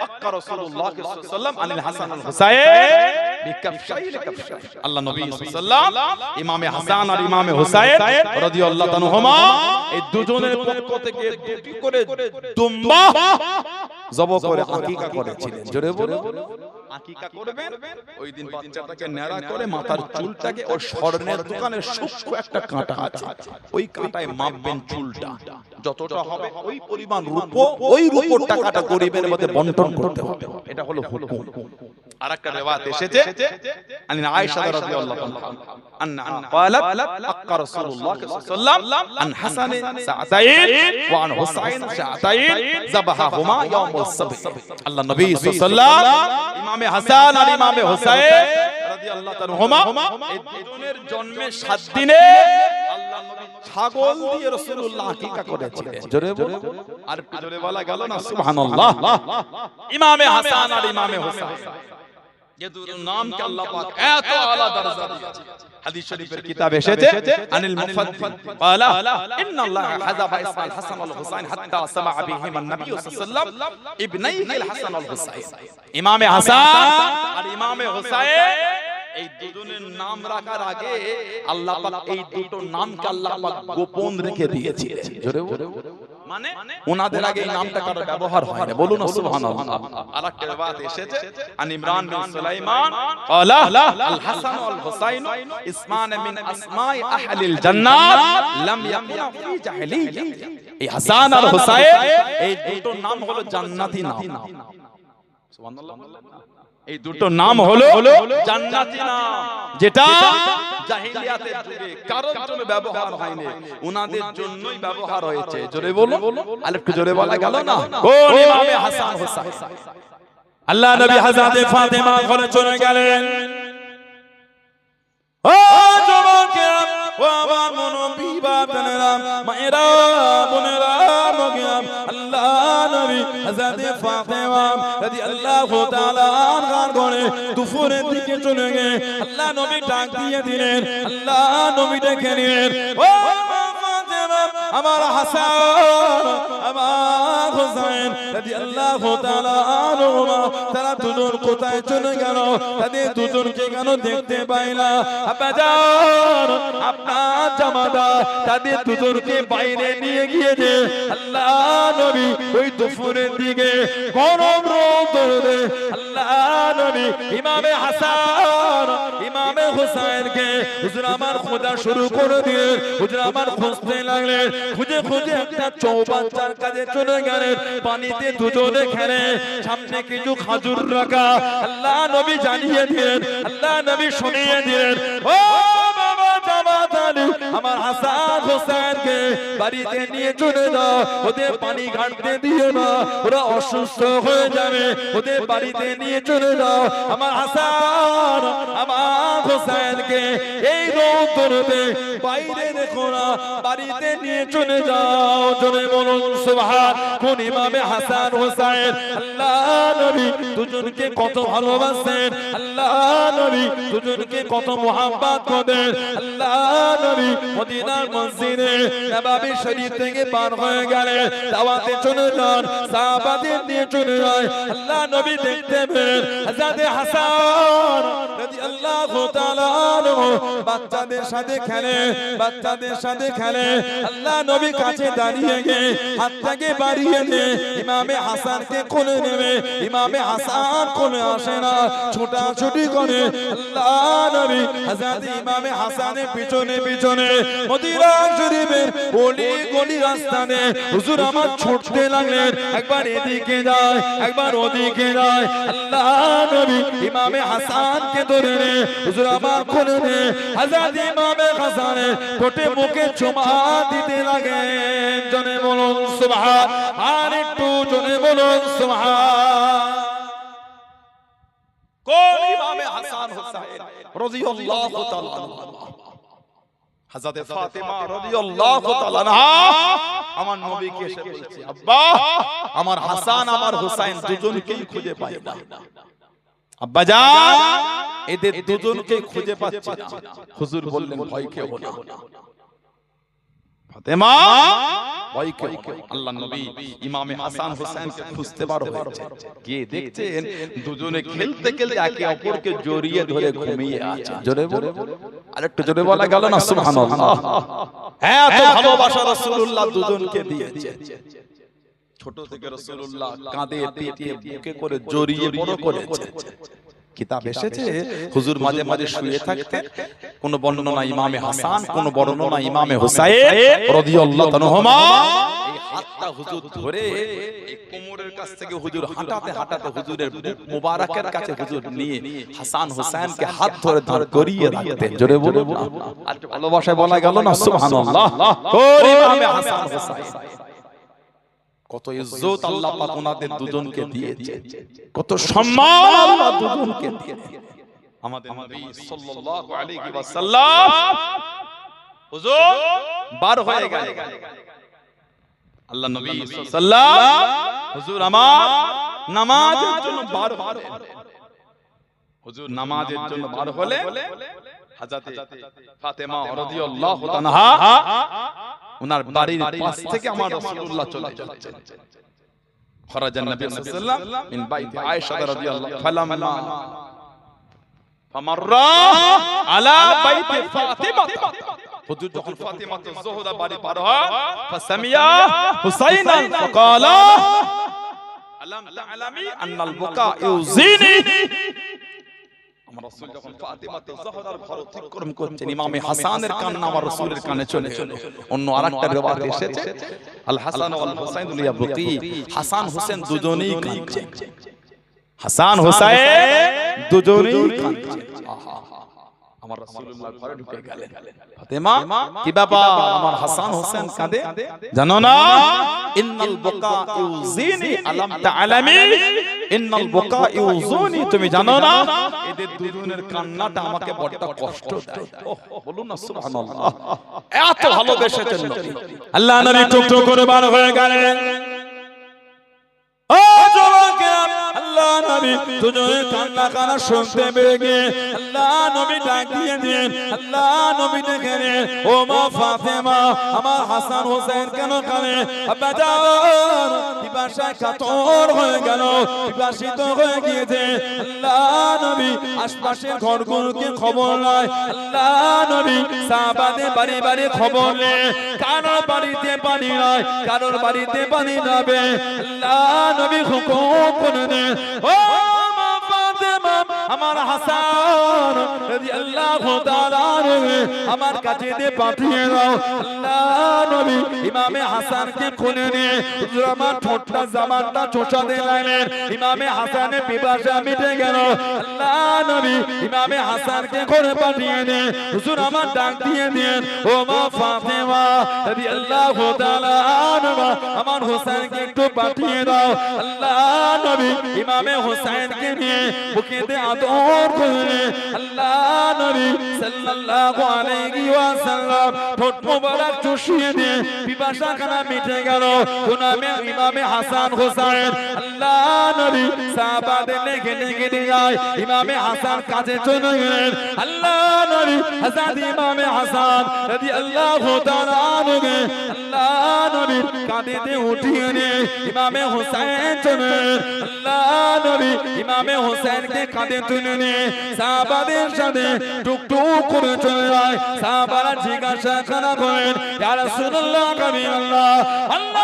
আক্কা রাসূলুল্লাহ সাল্লাল্লাহু আলাইহি ওয়াসাল্লাম আনিল হাসান আল হুসাইন বিকাফশাইল কাফশা। আল্লাহ নবী সাল্লাল্লাহু আলাইহি ওয়াসাল্লাম ইমামে হাসান আর ইমামে হুসাইন রাদিয়াল্লাহু আনহুমা এই দুজনের পক্ষ থেকে দুটি করে দুম্বা জবাই করে আকীকা করেছিলেন। জোরে বলো, আকীকা করবেন ওই দিন বাচ্চাটাকে নেড়া করে মাথার চুলটাকে ওই স্বর্ণের দোকানে সূক্ষ্ম একটা কাঁটা আছে, ওই কাঁটায় মাপবেন চুলটা, যতটা হবে ওই পরিমাণ রূপো, ওই রূপোর টাকাটা গরিবের মধ্যে বন্টন করতে হবে। এটা হলো হুকুম। আরেকটা রিওয়ায়াত এসেছে আন আয়েশা রাদিয়াল্লাহু আনহা قالت আক্কা রাসূলুল্লাহ সাল্লাল্লাহু আলাইহি ওয়াসাল্লাম আন হাসান সাআতাইন ওয়া আন হুসাইন সাআতাইন যাবাহাহুমা ইয়াউমুস সাবত। আল্লাহ নবী সাল্লাল্লাহু আলাইহি ওয়াসাল্লাম ইমামে হাসান আর ইমামে হুসাইন রাদিয়াল্লাহু আনহুমা এই দুজনের জন্মের 7 দিনে আল্লাহ নবী ছাগল দিয়ে রাসূলুল্লাহ আকীকা করেছিলেন। জোরে বলো, আর জোরে বলা গেল না সুবহানাল্লাহ। ইমামে হাসান আর ইমামে হুসাইন ये दोनों नाम के अल्लाह पाक এত আলা দরজা দিয়েছে। হাদিস শরীফের কিতাব এসেছে আনিল মুফাদ্দিল ক্বালা ইন্নাল্লাহ হাযাবা ইসমাল হাসান ওয়াল হুসাইন হাত্তা সামা'a বিহিম আন-নবী সাল্লাল্লাহু আলাইহি ওয়াসাল্লাম ইবনাইহিল হাসান ওয়াল হুসাইন। ইমামে হাসান আর ইমামে হুসাইন এই দুজনের নাম রাখার আগে আল্লাহ পাক এই দুটো নামকে আল্লাহ পাক গোপন রেখে দিয়েছিলেন। জোরে বলো, মানে ওনাদের আগে এই নামটা কারো ব্যবহার হয় না। বলুন সুবহানাল্লাহ। আরেকটা রিওয়ায়াত এসেছে আন ইমরান বিন সুলাইমান ক্বালা আল হাসান ওয়াল হুসাইন ইসমান মিন আসমাই আহলিল জান্নাত লাম ইয়াকুনা ফি জাহিলিয়্যাহ। এই হাসান আর হুসাইন এই দুটো নাম হলো জান্নাতি নাম। সুবহানাল্লাহ। এই দুটো নাম হলো জান্নাতি নাম, যেটা জাহিলিয়াতের যুগে কারোর জন্য ব্যবহার হয়নি, ওনাদের জন্যই ব্যবহার হয়েছে। জোরে বলো, আরেকটু জোরে বলা গেল না? কোন ইমামে হাসান হুসাইন? আল্লাহ নবী হযরত ফাতেমা ঘরে চলে গেলেন। ও যুবকেরা, ও আমার মুনব্বী বাতেরা, মায়েরা, বোনেরা, মগিয়াম, আল্লাহ নবী হযরত ফাতেমা রাদিয়াল্লাহু তাআলা আনহার ঘরে দুপুরের দিকে চলে গিয়ে আল্লাহ নবী ডাক দিয়ে দিলেন। আল্লাহ নবী ডেকে নিলেন, ও ফাতেমা, আমার হাসান, আমার হুসাইন রাদিয়াল্লাহু তাআলা আনহুমা, তারা দুজন কোথায় চলে গেল? তাদের দুজনকে কেন দেখতে পাই না? আব্বাজান, আপনার জামাতা তাদের দুজনকে বাইরে নিয়ে গিয়েছে। আল্লাহ নবী ওই দুপুরের দিকে গরম রোদে আল্লাহ নবী ইমামে হাসান ইমামে হুসাইনকে হুজুর আমার খোঁজা শুরু করে দিয়ে হুজুর আমার খুঁজতে লাগলেন। খুঁজে খুঁজে একটা চৌবাচ্চার কাছে চলে গেলেন। পানিতে দুজনে খেলে, সামনে কিছু খাজুর রাখা। আল্লাহ নবী জানিয়ে দিলেন, আল্লাহ নবী শুনিয়ে দিলেন, ও বাবা জামাতালি, আমার হাসান হোসেনকে বাড়িতে নিয়ে চলে যাও, ওদের পানি ঘাটতে দিও না, ওরা অসুস্থ হয়ে যাবে, ওদের বাড়িতে নিয়ে চলে যাও। আমার হাসান, আমার হোসেনকে এই রৌদ্রতে বাইরে রেখো না, বাড়িতে নিয়ে চলে যাও। জোরে বলুন সুবহান। কোন ইমামে হাসান হোসেন আল্লাহ নবী দুজনকে কত ভালোবাসেন, আল্লাহ নবী দুজনকে কত মোহাব্বত করেন। আল্লাহ নবী মদিনার মসজিদে নববী শরীফ থেকে পার হয়ে গেলেন, দাওয়াতে চলে যান, সাহাবাদের নিয়ে চলে যায়। আল্লাহ নবী দেখতে পেলেন হযরত হাসান রাদিয়াল্লাহু তাআলা আনহু বাচ্চাদের সাথে খেলে, বাচ্চাদের সাথে খেলে। আল্লাহ নবী কাছে দাঁড়িয়ে গিয়ে হাতটাকে বাড়িয়ে দিয়ে ইমামে হাসানকে কোলে নেবে। ইমামে হাসান কোলে আসে না, ছোটাছুটি করে। আল্লাহ নবী হযরত ইমামে হাসানের পিছনে পিছনে মদিনা শরীফের গলি গলি রাস্তাতে হুজুর আমার ছুটতে লাগলেন। একবার এদিকে যায়, একবার ওদিকে যায়। আল্লাহ নবী ইমামে হাসানকে ধরে নে হুজুর আমার কোলে নে হযরত ইমামে হাসানের ঠোঁটে মুখে চুমা দিতে লাগেন। জনে বলুন সুবহান। আর একটু জনে বলুন সুবহান। কোন ইমামে হাসান হোসেন রাদিয়াল্লাহু তাআলা আনহু? হযরত ফাতেমা রাদিয়াল্লাহু তাআলা আনহা আমার নবীকে এসে বলছে, আব্বা আমার হাসান আমার হোসেন দুজনকেই খুঁজে পাই না। আব্বা জান এদের দুজনকেই খুঁজে পাচ্ছি না। হুজুর বললেন ভয় কেউ না, ফাতেমা ভয় কেউ না। আল্লাহর নবী ইমামে হাসান হোসেনকে খুঁজতে বার হয়েছে, গিয়ে দেখছেন দুজনে খেলতে খেলতে একে অপরকে জড়িয়ে ধরে ঘুমিয়ে আছে। জোরে বলে আরেকটু জোরে বলা গেল না সুবহানাল্লাহ। হ্যাঁ, এত ভালোবাসা রাসূলুল্লাহ দুজনকে দিয়েছে। ছোট থেকে রাসূলুল্লাহ কাঁধে পিঠে বুকে করে জড়িয়ে বড় করেছে। কিতাব এসেছে হুজুর মাঝে মাঝে শুয়ে থাকতেন, কোন বর্ণনা ইমামে হাসান, কোন বর্ণনা ইমামে হোসেন রাদিয়াল্লাহু তাআলা এই হাতটা হুজুর ধরে এই কোমরের কাছ থেকে হুজুর হাঁটাতে হাঁটাতে হুজুরের বুক মোবারকের কাছে হুজুর নিয়ে হাসান হোসেনকে হাত ধরে ধরে করিয়ে রাখতেন। জোরে বলে আর ভালোবাসায় বলা গেল না সুবহানাল্লাহ। কোন ইমামে হাসান হোসেন, কত ইজ্জত আল্লাহ পাক ওনাদের দুজনকে দিয়েছে, কত সম্মান আল্লাহ দুজনকে দিয়েছে। আমাদের নবী সাল্লাল্লাহু আলাইহি ওয়াসাল্লাম হুজুর বার হয়ে গেল। আল্লাহ নবী সাল্লাল্লাহু হুজুর আমার নামাজের জন্য বার হলেন। হুজুর নামাজের জন্য বার হলে হযরত ফাতেমা রাদিয়াল্লাহু তাআলা ওনার বাড়ির পাশ থেকে আমার রাসূলুল্লাহ চলে যাচ্ছেন। খরাজান নবী সাল্লাল্লাহু আলাইহি ওয়াসাল্লাম মিন বাইতি আয়েশা রাদিয়াল্লাহু ফালাম্মা ফামাররা আলা বাইতি ফাতিমা। হুজুর যখন ফাতিমা যুহরা বাড়ি পার হয় ফাসামিয়া হুসাইনান ফাকালা আলাম তা'লামি আন্নাল বুকা ইউজিনি। আমার রাসূল যখন ফাতিমা যুহরার ঘর অতিক্রম করছেন, ইমামে হাসানের কান্না আমার রাসূলের কানে চলে এলো। অন্য আরেকটা রিওয়ায়াত এসেছে আল হাসান ওয়াল হুসাইন ইয়াবকি, হাসান হোসেন দুজনেই কাঁদছেন। হাসান হোসেন দুজনেই কাঁদছেন। আমার রাসূলুল্লাহ ঘরে ঢুকে গেলেন। ফাতেমা কি ব্যাপার, আমার হাসান হোসেন কাঁদে জানো না? ইন্নাল বুকা ইউজিনি আলাম তা'লামি ইন্নাল বুকা ইউজুনি, তুমি জানো না এদের দুজনের কান্নাটা আমাকে বড় কষ্ট দেয়। বলুন না সুবহানাল্লাহ। এত ভালোবেসেছেন নবী। আল্লাহ নবী টুকটুক করে বার হয়ে গেলেন। ও যুবক, আল্লাহ নবী দুজনের কান্না কান্না শুনতে পেয়ে গিয়ে আল্লাহ নবী ডাক দিয়ে দিলেন। আল্লাহ নবী দেখেন, ও মা ফাতেমা আমার হাসান হোসেন কেন কাঁদে? আব্বা জান পিপাসায় কাতর হয়ে গেল, পিপাসিত হয়ে গিয়েছে। আল্লাহ নবী আশপাশের ঘরগুলোকে খবর নাই। আল্লাহ নবী সাহাবাদের বাড়ি বাড়ি খবর নেয়, কারোর বাড়িতে পানি নাই, কারোর বাড়িতে পানি যাবে। আল্লাহ নবী হুকুম করে দেন, ও মা ফাতেমা আমার হাসান রাদিয়াল্লাহু তাআলা আমার কাছে দিয়ে পাঠিয়ে দাও। আল্লাহ নবী ইমামে হাসানকে কোলে নিয়ে হুজুর আমার ঠোঁটটা জামানটা চোষাতে লাগলেন। ইমামে হাসানের পিপাসা মিটে গেল। আল্লাহ নবী ইমামে হাসানকে কোলে পাঠিয়ে দেন। হুজুর আমার ডাক দিয়ে দেন, ও মা ফাতেমা রাদিয়াল্লাহু তাআলা আমার হোসেনকে একটু পাঠিয়ে দাও। আল্লাহ নবী ইমামে হোসেনকে নিয়ে বুকেতে আদর করে আল্লাহ নবী সাল্লাল্লাহু আলাইহি ওয়াসাল্লাম ঠোঁট মোবারক চুষিয়ে দিয়ে পিপাসা খানা মিটে গেল। গুনামে ইমামে হাসান হোসেন আল্লাহ নবী সাহাবাদের লেগে লেগে যায়। ইমামে হাসান কাছে চলে গেলেন। আল্লাহ নবী হযরত ইমামে হাসান রাদিয়াল্লাহু তাআলা আনহু আল্লাহ নবীর কাঁধে উঠিয়ে নিয়ে ইমামে হোসেন চলে। আল্লাহ নবী ইমামে হোসেনকে কাঁধে তুলে নিয়ে সাহাবাদের সাথে টুকটুক করে চলে যায়। সাহাবারা জিজ্ঞাসা করেন, ইয়া রাসূলুল্লাহ কবি আল্লাহ আল্লাহ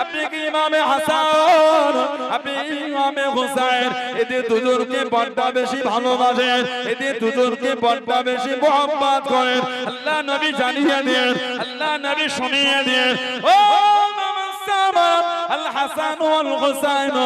আপনি কি ইমামে হাসান আপনি ইমামে হোসেন এদের দুজনকে বড্ড বেশি ভালোবাসেন, এদের দুজনকে বড্ড বেশি মহব্বত করেন? আল্লাহ নবী জানিয়ে দেন, আল্লাহ নবী শুনিয়ে দেন, ও আল হাসান ওয়াল হুসাইন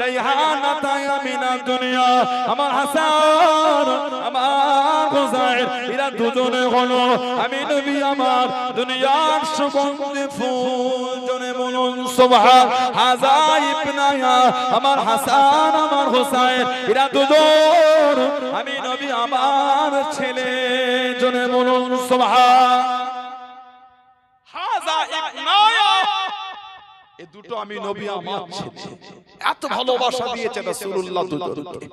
রাইহানাতা মিনাদ দুনিয়া। আমার হাসান আমার হুসাইন এরা দুজনে হলো আমি নবী আমার দুনিয়ার সুগন্ধি ফুল। জনে বলুন সুবহান। হাযা ইবনায়া আমার হাসান আমার হুসাইন এরা দুজন আমি নবী আমার ছেলে। জনে বলুন সুবহান। হাযা ইবনায়া এই দুটো আমি নবী আমার ছেলে। এত ভালোবাসা দিয়েছে রাসূলুল্লাহ দুজনকে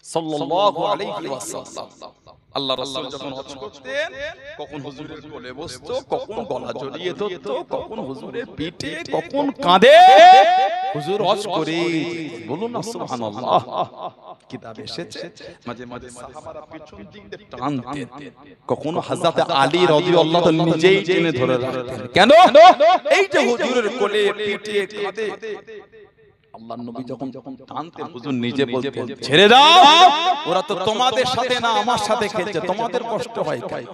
সাল্লাল্লাহু আলাইহি ওয়াসাল্লাম। আল্লাহ রাসূল যখন হজ করতেন কখন হুজুরের কোলে বসতো, কখন গলা জড়িয়ে ধরতো, কখন হুজুরের পিঠে, কখন কাঁধে। হুজুর হজ করে বলুন না সুবহানাল্লাহ। কিতাবে এসেছে মাঝে মাঝে সাহাবারা পিছন দিক দিয়ে টানতেন, কখনো হযরত আলী রাদিয়াল্লাহু তাআলা নিজেই টেনে ধরে রাখতেন। কেন? এই যে হুজুরের কোলে পিঠে কাঁধে আল্লাহর নবী যখন টানতেন হুজুর নিজে বলতেন, ছেড়ে দাও, ওরা তো তোমাদের সাথে না আমার সাথে খেলছে, তোমাদের কষ্ট হয় কেন?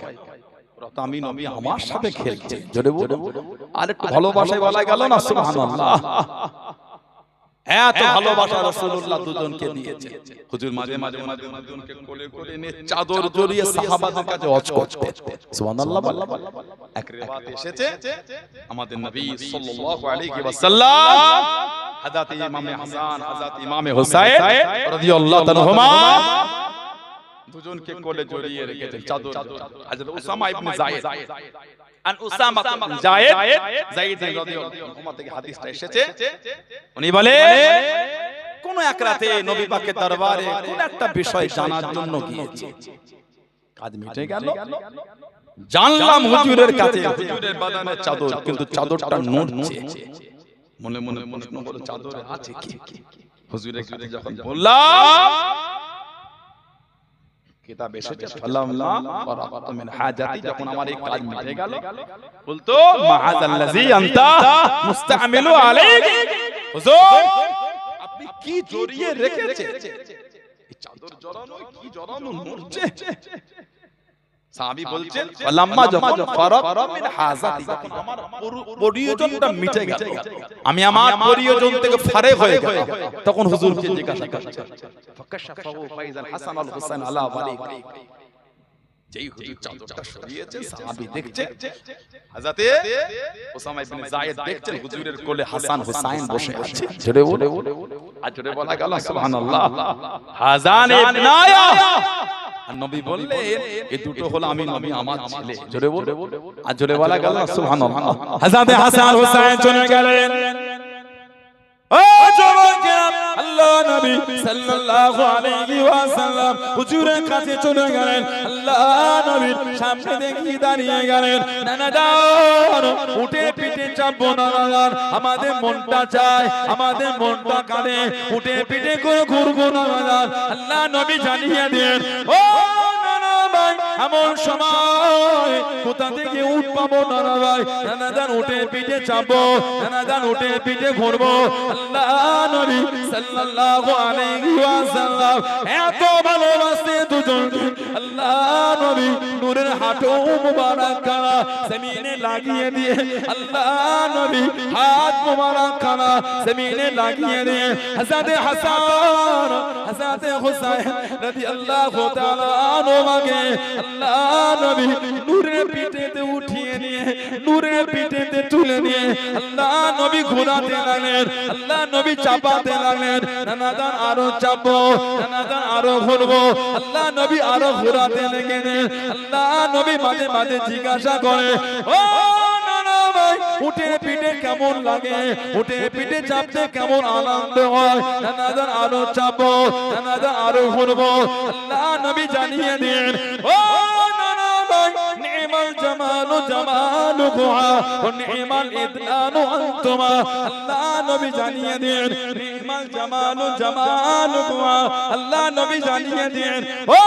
ওরা তো আমি নবী আমার সাথে খেলছে। জোরে বলো। আর একটু ভালোবাসায় বলা গেল না সুবহানাল্লাহ। এত ভালোবাসা রাসূলুল্লাহ দুজনকে দিয়েছে। হুজুর মাঝে মাঝে দুজনকে কোলে কোলে নিয়ে চাদর জড়িয়ে সাহাবাদের কাছে হজ করতেন। সুবহানাল্লাহ। এক রিওয়ায়াত এসেছে আমাদের নবী সাল্লাল্লাহু আলাইহি ওয়াসাল্লাম হযরত ইমামে হাসান হযরত ইমামে হুসাইন রাদিয়াল্লাহু তাআলা হুমা দুজনকে কোলে জড়িয়ে রেখেছেন চাদর। হযরত উসামা ইবনে যায়েদ আন উসামা ইবনে যায়েদ রাদিয়াল্লাহু আনহু থেকে হাদিসটা এসেছে। উনি বলে কোন এক রাতে নবী পাকের দরবারে কোন একটা বিষয় জানার জন্য গিয়েছে। কাজ মিটে গেল, জানলাম হুজুরের কাছে হুজুরের বাদানের চাদর, কিন্তু চাদরটা নড়ছে। মনে মনে প্রশ্ন হলো চাদরে আছে কি? হুজুরের কাছে যখন বললাম কিতাব এসেছে ফালাম্মা ফারাগতু মিন হাজাতি, যখন আমার এই কাজ মিটে গেল বলতো মাআযাল্লাযী আনতা মুস্তামিলু আলাইহি। হুজুর আপনি কি জড়িয়ে রেখেছেন? এই চাদর জড়ানো, কি জড়ানো নড়ছে। সাহাবী বলছেন ফালাম্মা যখন ফারাগতু মিন হাজাতি, যখন আমার প্রয়োজনটা মিটে গেল, আমি আমার প্রয়োজন থেকে ফারেগ হয়ে গেল, তখন হুজুরকে জিজ্ঞাসা করছেন ফাকাশাফাহু ফাইজাল হাসান আল হুসাইন আলা ওয়ালি। যেই হুজুর চাদরটা সরিয়েছেন সাহাবী দেখছে, হযরত উসামা ইবনে যায়েদ দেখছেন হুজুরের কোলে হাসান হুসাইন বসে আছে। জোরে বলে আর জোরে বলা গেল সুবহানাল্লাহ। হাসান ইবনায়া আর নবী বললেন এই দুটো হলো আমি নবী আমার ছেলে। জোরে বলে আর জোরে বলা গেল সুবহানাল্লাহ। হযরত হাসান হুসাইন চলে গেলেন। ও যুবকেরা, আল্লাহ নবী সাল্লাল্লাহু আলাইহি ওয়াসাল্লাম হুজুরের কাছে চলে গেলেন। আল্লাহ নবীর সামনে দেখি দাঁড়িয়ে গেলেন। নানা জান উঠে পিঠে চাপবো না, আমাদের মনটা চায়, আমাদের মনটা কাঁদে, উঠে পিঠে করে ঘুরবো না। আল্লাহ নবী জানিয়ে দেন, ও নানা ভাই এমন সময় কোথা থেকে উঠ পাবো নানা ভাই? নানা জান উঠে পিঠে চাপবো, নানা জান উঠে পিঠে ঘুরবো। আল্লাহ নবী সাল্লাল্লাহু আলাইহি ওয়াসাল্লাম এত ভালোবাসে দুজনকে। আল্লাহ নবী নূরের হাঁটু মুবারক খানা জমিনে লাগিয়ে দিয়ে, আল্লাহ নবী হাত মুবারক খানা জমিনে লাগিয়ে দিয়ে হযরত হাসান হযরত হুসাইন রাদিয়াল্লাহু তাআলা আনহুকে আল্লাহ নবী নূরের পিঠেতে উঠিয়ে নিয়ে নূরের পিঠেতে তুলে নিয়ে আল্লাহ নবী ঘোরাতে লাগলেন, আল্লাহ নবী চাপাতে লাগলেন। নানাদান আরো চাপবো, নানাদান আরো ঘুরবো, আল্লাহ নবী আরো ঘোরাতে লেগেলেন। আল্লাহ নবী মাঝে মাঝে জিজ্ঞাসা করে, ও নানা ভাই উঠে পিঠে কেমন লাগে, উঠে পিঠে চাপতে কেমন আনন্দ হয়? নানাদান আরো চাপবো, নানাদান আরো ঘুরবো। আল্লাহ নবী জানিয়ে দিন, ও নানা ভাই নি'মাল জামালু জামালুকুহা ওয়া নি'মাল ইদলালু আনতুমা। আল্লাহ নবী জানিয়ে দিন, নি'মাল জামালু জামালুকুহা। আল্লাহ নবী জানিয়ে দিন, ও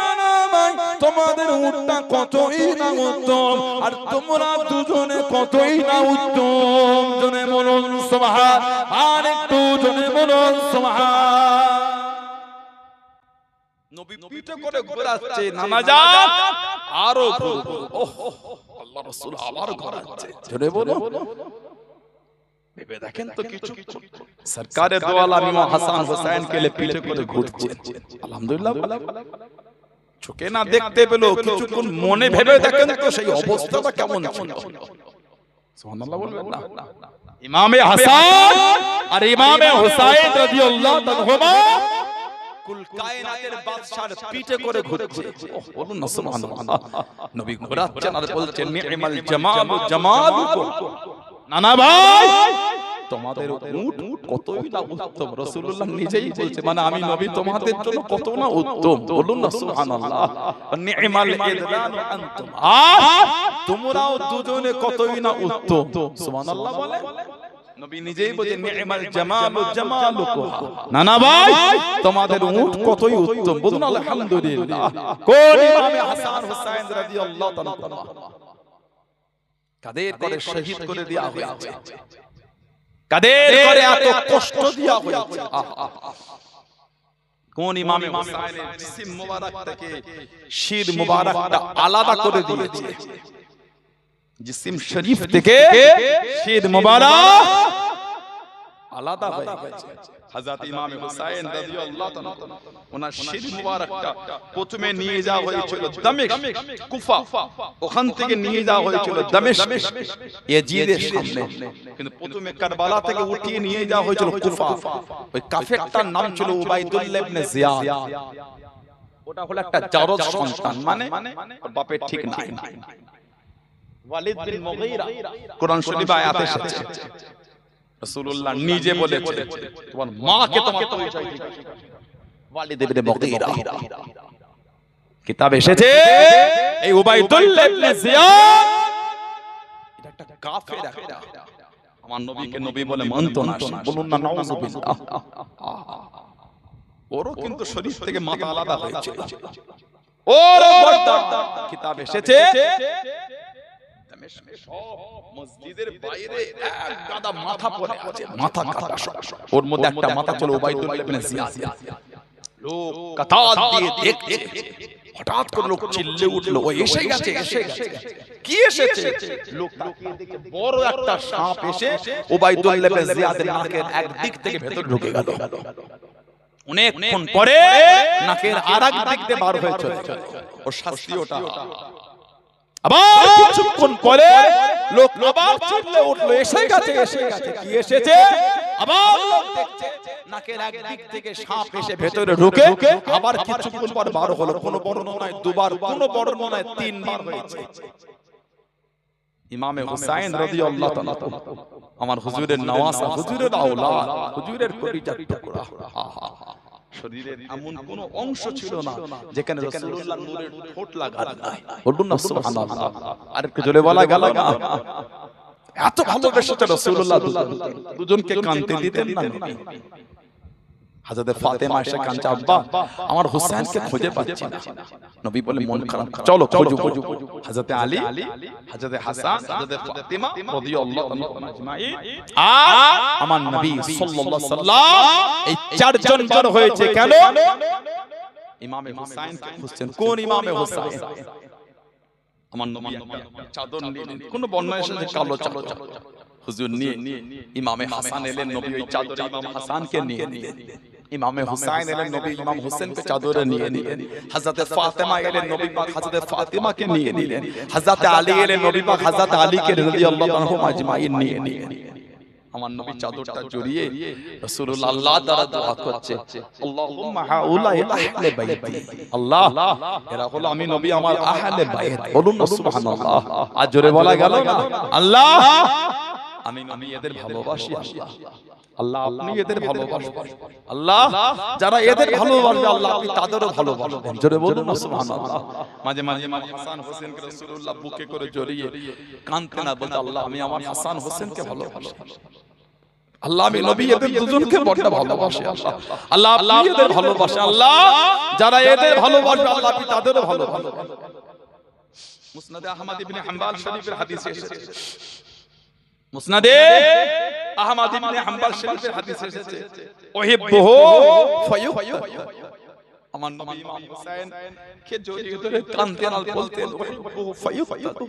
নানা ভাই তোমাদের উটটা কতই না উত্তম, আর তোমরা দুজনে কতই না উত্তম। জনে বলুন সুবহান, আর একটু জনে বলুন সুবহান। নবী পিঠে করে ঘোরাচ্ছে, নানাজান আরো ঘুরবো। ওহ আল্লাহ রাসূল আবার ঘোরাচ্ছে, জোরে বলো। ভেবে দেখেন তো কিছু সরকারে দো আলম ইমাম হাসান হোসেন কে লে পিঠে করে ঘুরছে। আলহামদুলিল্লাহ, চোখে না দেখতে পেলো, কিছুক্ষণ মনে ভেবে দেখেন তো সেই অবস্থাটা কেমন ছিল। সুবহানাল্লাহ বলবেন না? ইমামে হাসান আর ইমামে হুসাইন রাদিয়াল্লাহু তাআলা কুল কায়নাতের বাদশার পিঠে করে ঘুরছে। ওহ বলুন না সুবহানাল্লাহ। নবী ঘোরাচ্ছেন আর বলছেন নি'মাল জামালু জামালুকুম। নানা ভাই তোমাদের উট কতই না উত্তম। রাসূলুল্লাহ নিজেই বলছে, মানে আমি নবী তোমাদের জন্য কত না উত্তম। বলুন না সুবহানাল্লাহ। নি'মাল ইদলালু আনতুম, তোমরাও দুজনে কতই না উত্তম। সুবহানাল্লাহ বলে নবী নিজেই বলে নি'মাল জামালু জামালুকুহা। নানা ভাই তোমাদের উট কতই উত্তম। বলুন আলহামদুলিল্লাহ। কোন ইমামে হাসান হুসাইন রাদিয়াল্লাহু তাআলা কাদের করে শহীদ করে দেয়া হয়েছে, কাদের করে এত কষ্ট দেয়া হয়েছে। কোন ইমামে হুসাইনের জিসিম মুবারক থেকে শির মুবারকটা আলাদা করে দিয়েছে। জিসিম শরীফ থেকে শির মুবারক আলাদা হয়ে গেছে। হযরত ইমাম হুসাইন রাদিয়াল্লাহু তাআলা ওনার শির মুবারকটা প্রথমে নিয়ে যাওয়া হয়েছিল দামেস্ক, কুফা, ওখান থেকে নিয়ে যাওয়া হয়েছিল দামেস্ক ইয়াজিদের সামনে। কিন্তু প্রথমে কারবালা থেকে উঠিয়ে নিয়ে যাওয়া হয়েছিল কুফা। ওই কাফেরটার নাম ছিল উবাইদুল্লাহ ইবনে জিয়াদ। ওটা হলো একটা জারজ সন্তান, মানে ওর বাপের ঠিক নাই। ওয়ালিদ বিন মুগীরা, কোরআন শরীফে আয়াত এসেছে, রাসূলুল্লাহ নিজে বলেছে তোমার মাকে তোমার পরিচয় দিতে। ওয়ালিদ ইবনে মুগীরা কিতাব এসেছে, এই উবাইদুল্লাহ ইবনে জিয়াদ এটা একটা কাফের, একটা আমার নবীকে নবী বলে মানতো না। বলুন না নাউযুবিল্লাহ। ওরও কিন্তু শরীর থেকে মাথা আলাদা হয়েছে। ওর কিতাব এসেছে মসজিদের বাইরে এক গাদা মাথা পড়ে আছে, মাথা কাটা সব। ওর মধ্যে একটা মাথা ছিল উবাইদুল্লাহ ইবনে জিয়াদ। লোক কাতার দিয়ে দেখছে, হঠাৎ করে লোক চিল্লে উঠলো, ও এসে গেছে, এসে গেছে। কি এসেছে? লোক তাকিয়ে দেখে বড় একটা সাপ এসে উবাইদুল্লাহ ইবনে জিয়াদের নাকের এক দিক থেকে ভেতরে ঢুকে গেল। অনেকক্ষণ পরে নাকের আরেক দিক দিয়ে বার হয়ে চলে গেল। ওর শাস্তি ওটা। আবার কিছুক্ষণ পরে লোক আবার চিল্লে উঠলো, এসে গেছে, এসে গেছে। কি এসেছে? আবার লোক দেখছে নাকের এক দিক থেকে সাপ এসে ভেতরে ঢুকে আবার কিছুক্ষণ পর বার হলো। কোন বর্ণনায় দুবার, কোন বর্ণনায় তিনবার হয়েছে। ইমামে হুসাইন রাদিয়াল্লাহু তাআলা আমার হুজুরের নওয়াসা, হুজুরের আওলাদ, হুজুরের কলিজার টুকরা। শরীরের এমন কোন অংশ ছিল না যেখানে রাসূলুল্লাহর নূরের ঠোঁট লাগা নাই। বলুন না সুবহানাল্লাহ। আর একটু জোরে বলা গেল না? এত ভালোবেসেছে রাসূলুল্লাহ, দুজনকে কাঁদতে দিতেন না নবী। হযরত ফাতেমা এসে কাঁদছে, আব্বা আমার হুসাইনকে খুঁজে পাচ্ছি না। নবী বলে মন খারাপ, চলো খোঁজো। হযরত আলী, হযরত হাসান, হযরত ফাতেমা রাদিয়াল্লাহু তাআলা আজমাইন আর আমার নবী সাল্লাল্লাহু আলাইহি সাল্লাম এই চারজন বার হয়েছে। কেন? ইমামে হুসাইনকে খুঁজছেন। কোন ইমামে হুসাইন? আমার নবী চাদর নিলেন, কোন বর্ণনায় এসেছে কালো চাদর। হুজুর নিয়ে ইমামে হাসান এলেন, নবী ওই চাদর ইমাম হাসানকে নিয়ে নিলেন। ইমামে হুসাইন এলেন, নবী ইমাম হোসেনকে চাদরে নিয়ে নিলেন। হযরতে ফাতেমা এলেন, নবী পাক হযরতে ফাতেমাকে নিয়ে নিলেন। হযরতে আলী এলেন, নবী পাক হযরতে আলীকে রাদিয়াল্লাহু আনহু আজমাইন নিয়ে নিলেন। আমার নবী চাদরটা জড়িয়ে রাসূলুল্লাহ আল্লাহ দ্বারা দোয়া করছে, আল্লাহুম্মা হাউলাই আহলে বাইতি, আল্লাহ এরা হলো আমি নবী আমার আহলে বাইত। বলুন না সুবহানাল্লাহ। আর জোরে বলা গেল না, আল্লাহ আমি নবী এদের ভালোবাসি। আল্লাহ আল্লাহ আপনি এদের ভালোবাসবেন, আল্লাহ যারা এদের ভালোবাসবে আল্লাহ আপনি তাদেরও ভালোবাসবেন। জোরে বলুন না সুবহানাল্লাহ। মাঝে মাঝে হাসান হোসেনকে রাসূলুল্লাহ বুকে করে জড়িয়ে কাঁদতেন আর বলতেন, আল্লাহ আমি আমার হাসান হোসেনকে ভালোবাসি, আল্লাহ আমি নবী এদের দুজনকে বড় ভালোবাসি। আল্লাহ আল্লাহ আপনি এদের ভালোবাসেন, আল্লাহ যারা এদের ভালোবাসবে আল্লাহ আপনি তাদেরও ভালোবাসবেন। মুসনাদে আহমদ ইবনে হাম্বল শরীফের হাদিসে এসেছে, মুসনাদে আহমদ ইবনে হাম্বল শরীফের হাদিসে এসেছে, উহিব্বুহু ফায়ুহিব্বু, আমার নবী ইমাম হোসেন কে জড়িয়ে ধরে কাঁদতেন আর বলতেন, উহিব্বুহু ফায়ুহিব্বু,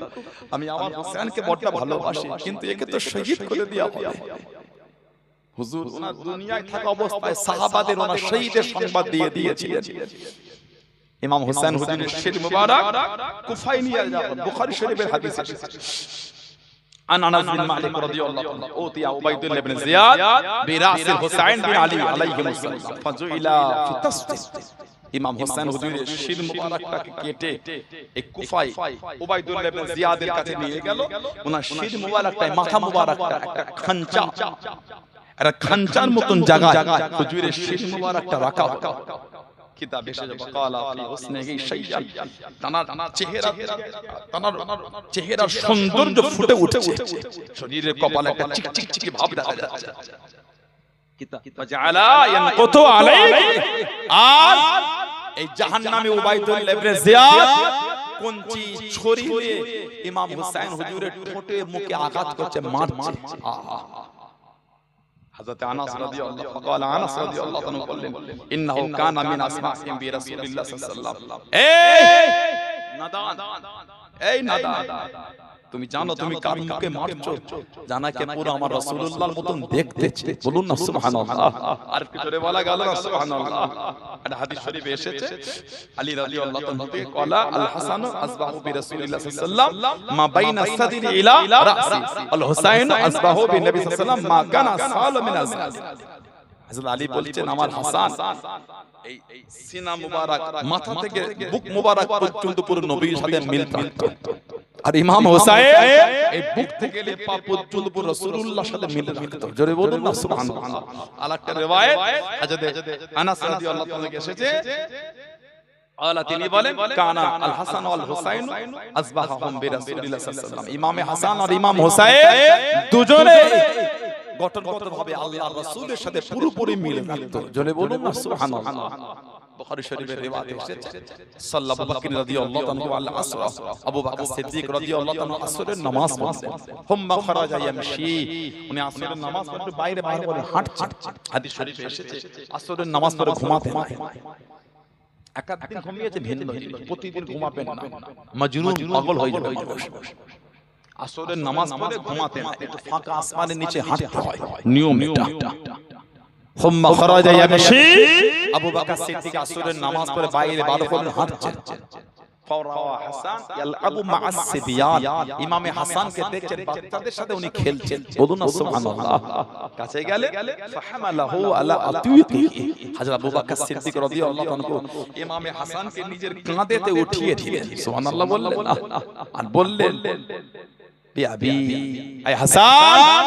আমি আমার হোসেনকে বড় ভালোবাসি, কিন্তু একে তো শহীদ করে দেয়া হবে। হুজুর ওনার দুনিয়ায় থাকা অবস্থায় সাহাবাদের ওনার শহীদের সংবাদ দিয়ে দিয়েছিলেন। ইমাম হোসেন হুজুরের শির মুবারক কুফায় নিয়ে যাবেন, বুখারী শরীফের হাদিস এসেছে। عن انس بن مالك رضي الله عنه اوتي عبيد الله بن زياد براس الحسين بن علي عليهم السلام فجعل في تصفيق, ইমাম হোসেন হুজুরের শির মুবারকটাকে কেটে এক কুফায় উবাইদুল্লাহ ইবনে জিয়াদের কাছে নিয়ে গেল। ওনার শির মুবারকটায় মাথা মুবারকটা একটা খাঞ্চা, একটা খাঞ্চার মতন জায়গা হুজুরের শির মুবারকটা রাখা। কিতাব এসেছে বকালা ফি হুসনিহি শাইয়ান, তানার চেহারার সৌন্দর্য ফুটে উঠেছে, শরীরের কপালে একটা চিকচিকি ভাব দেখা যাচ্ছে। কিতাব ওয়াজআলা ইয়ানকুতু আলাইহি, আর এই জাহান্নামী উবাইদুল্লাহ ইবনে জিয়াদ কঞ্চি ছুরি দিয়ে ইমাম হোসেন হুজুরের ঠোঁটে মুখে আঘাত করছে, মারছে। হযরত আনাস রাদিয়াল্লাহু قال আনাস রাদিয়াল্লাহু আনহু বললেন, ইন্নাহু কানা মিন আসমাইহিম বি রাসূলিল্লাহ সাল্লাল্লাহু আলাইহি ওয়াসাল্লাম। এই নাদান তুমি জানো তুমি কার মুখে মারছো? জানাকে পুরো আমার রাসূলুল্লাহর মতন দেখতেছে। বলুন না সুবহানাল্লাহ। আর কি জোরে বলা গেল না সুবহানাল্লাহ। একটা হাদিস শরীফে এসেছে, আলী রাদিয়াল্লাহু আনহু থেকে কলা আল হাসান আসবাহু বি রাসূলিল্লাহ সাল্লাল্লাহু আলাইহি ওয়াসাল্লাম মা বাইনা সাদরি ইলা রাসি, আল হুসাইন আসবাহু বি নবী সাল্লাল্লাহু আলাইহি ওয়াসাল্লাম মা কানা সাল মিন আজল। হযরত আলী বলছেন আমার হাসান এই সিনা মুবারক মাথা থেকে বুক মুবারক পর্যন্ত পুরো নবীর সাথে মিল থাকতো, আর ইমাম হোসেন এই বুক থেকে পা পর্যন্ত পুরো রাসূলুল্লাহর সাথে মিল রাখতো। জোরে বলুন না সুবহানাল্লাহ। আরেকটা রিওয়ায়াত হযরত আনাস রাদিয়াল্লাহু আনহু থেকে এসেছে, আলা তিনি বলেন কানা আল হাসান ওয়াল হুসাইন আসবাহুম বি রাসূলিল্লাহ সাল্লাল্লাহু আলাইহি ওয়াসাল্লাম, ইমামে হাসান আর ইমাম হোসেন দুজনে গঠনগত ভাবে আল্লাহর রাসূলের সাথে পুরোপুরি মিল রাখতো। জোরে বলুন না সুবহানাল্লাহ। বুখারী শরীফের রিওয়ায়াত এসেছে, সাল্লাল্লাহু আবু বকর রাদিয়াল্লাহু আনহু আল আসর, আবু বকর সিদ্দিক রাদিয়াল্লাহু আনহু আসরের নামাজ পড়তেন। হুম্মা খারাজা ইয়ামশি, উনি আসরের নামাজ পড়তে বাইরে বাইরে করে হাঁটছেন। হাদিস শরীফে এসেছে আসরের নামাজ পড়ে ঘুমাতেন। একাদিন ঘুমিয়েছে ভিন্ন জিনিস, প্রতিদিন ঘুমাবেন না, মাজনুন পাগল হয়ে যাবে। আসরের নামাজ পড়ে ঘুমাতেন, একটু ফাঁকা আসমানের নিচে হাঁটতে হয়, নিয়ম এটা। হুম্মা খারাজা ইয়ামশি, আবু বকর সিদ্দিক আসরের নামাজ পড়ে বাইরে বার করে হাঁটছেন। ফাওরা হাসান ইয়ালআবু মা'আস সিবিয়ান, ইমামে হাসানকে দেখছেন বাচ্চাদের সাথে উনি খেলছেন। বলুন না সুবহানাল্লাহ। কাছে গেলে ফাহামালাহু আলা আতিয়িহি, হযরত আবু বকর সিদ্দিক রাদিয়াল্লাহু আনহু ইমামে হাসানকে নিজের কাঁধেতে উঠিয়ে দিলেন। সুবহানাল্লাহ বললেন আর বললেন, বিআবি আই হাসান,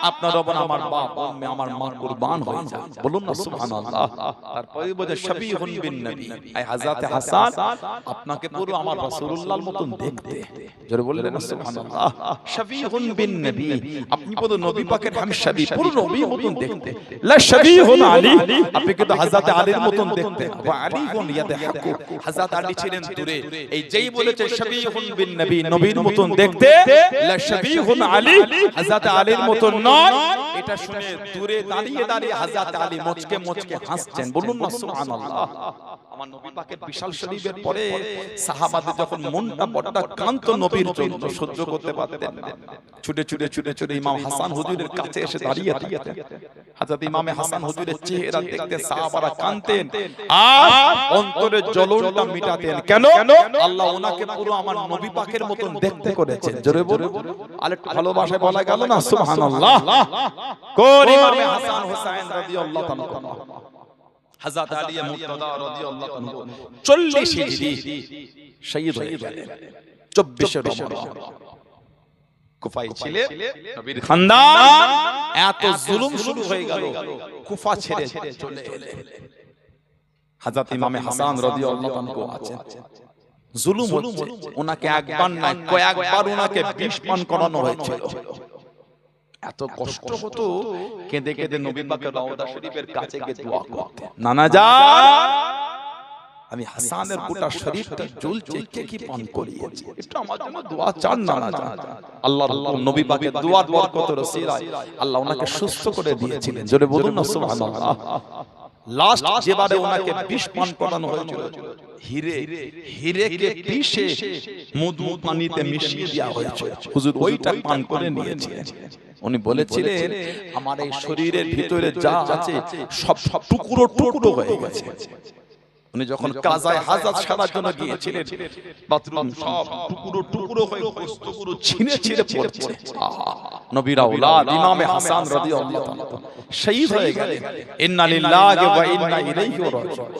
আপনার ওপর আমার বাপ আমার মা কুরবান হয়ে যায়। বলুন না সুবহানাল্লাহ। তারপরে বলে শাবিহুন বিন নবী, আই হযরত হাসান আপনাকে পুরো আমার রাসূলুল্লাহর মতন দেখতে। জোরে বললেন না সুবহানাল্লাহ। শাবিহুন বিন নবী, আপনি পুরো নবী পাকের হামশাবি, পুরো নবীর মতন দেখতে। লা শাবিহুন আলী, আপনি কিন্তু হযরত আলীর মতন দেখতে। ওয়া আলীহুন ইয়াদহাকু, হযরত আলী ছিলেন দূরে। এই যেই বলেছে শাবিহুন বিন নবী, নবীর মতন দেখতে, লা শাবিহুন আলী, হযরত আলীর মতন নয়, এটা শুনে দূরে দাঁড়িয়ে দাঁড়িয়ে হযরত আলী মুচকে মুচকে হাসছেন। বলুন না সুবহানাল্লাহ। আমার নবী পাকের বিশাল শরীফের পরে সাহাবাদের যখন মনটা বড়টা কান্ত নবীর জন্য সহ্য করতে পারতেন না, ছুটে ছুটে ছুটে ছুটে ইমাম হাসান হুজুরের কাছে এসে দাঁড়িয়ে থাকতেন। হযরত ইমামে হাসান হুজুরের চেহারা দেখতে সাহাবারা কাঁদতেন আর অন্তরের জ্বলনটা মিটাতেন। কেন? আল্লাহ ওনাকে পুরো আমার নবী পাকের মতন দেখতে করেছেন। জোরে বলুন, আর একটু ভালোবাসায় বলা গেল না সুবহানাল্লাহ। কোন ইমামে হাসান হুসাইন রাদিয়াল্লাহু তাআলা, হযরত আলী মুর্তজা রাদিয়াল্লাহু তাআলা 40 হিজরি শহীদ হয়ে গেলেন 24 রমজান। কুফায় ছিলেন নবীর খানদান, এত জুলুম শুরু হয়ে গেল, কুফা ছেড়ে চলে এলেন। হযরত ইমামে হাসান রাদিয়াল্লাহু তাআলা আছেন, জুলুম হচ্ছে, ওনাকে একবার না কয়েকবার ওনাকে বিষ পান করানো হয়েছিল। এত কষ্ট হতো, কেঁদে কেঁদে নবী পাকের রওজা শরীফের কাছে গিয়ে দোয়া করতেন, নানা জান আমি হাসানের গোটা শরীফটা জ্বলছে, কে কি পান করিয়েছে, একটু আমার জন্য দোয়া চান নানা জান। আল্লাহর নবী পাকের দোয়ার বরকতের ওসিলায় আল্লাহ ওনাকে সুস্থ করে দিয়েছিলেন। জোরে বলুন না সুবহানাল্লাহ। লাস্ট যেবারে ওনাকে বিষ পান করানো হয়েছিল, হিরেকে পিষে মধু পানিতে মিশিয়ে দেওয়া হয়েছে, হুজুর ওইটা পান করে নিয়েছিলেন। উনি বলেছিলেন আমার এই শরীরের ভিতরে যা আছে সব টুকরো টুকরো হয়ে গেছে। উনি যখন কাজায় হাজাত সারার জন্য গিয়েছিলেন, বাথরুম সব টুকরো টুকরো হয়ে গোশতগুলো ছিঁড়ে ছিঁড়ে পড়ছে। নবীর আওলাদ ইমামে হাসান রাদিয়াল্লাহু তাআলা শহীদ হয়ে গেলেন। ইন্না লিল্লাহি ওয়া ইন্না ইলাইহি রাজিউন।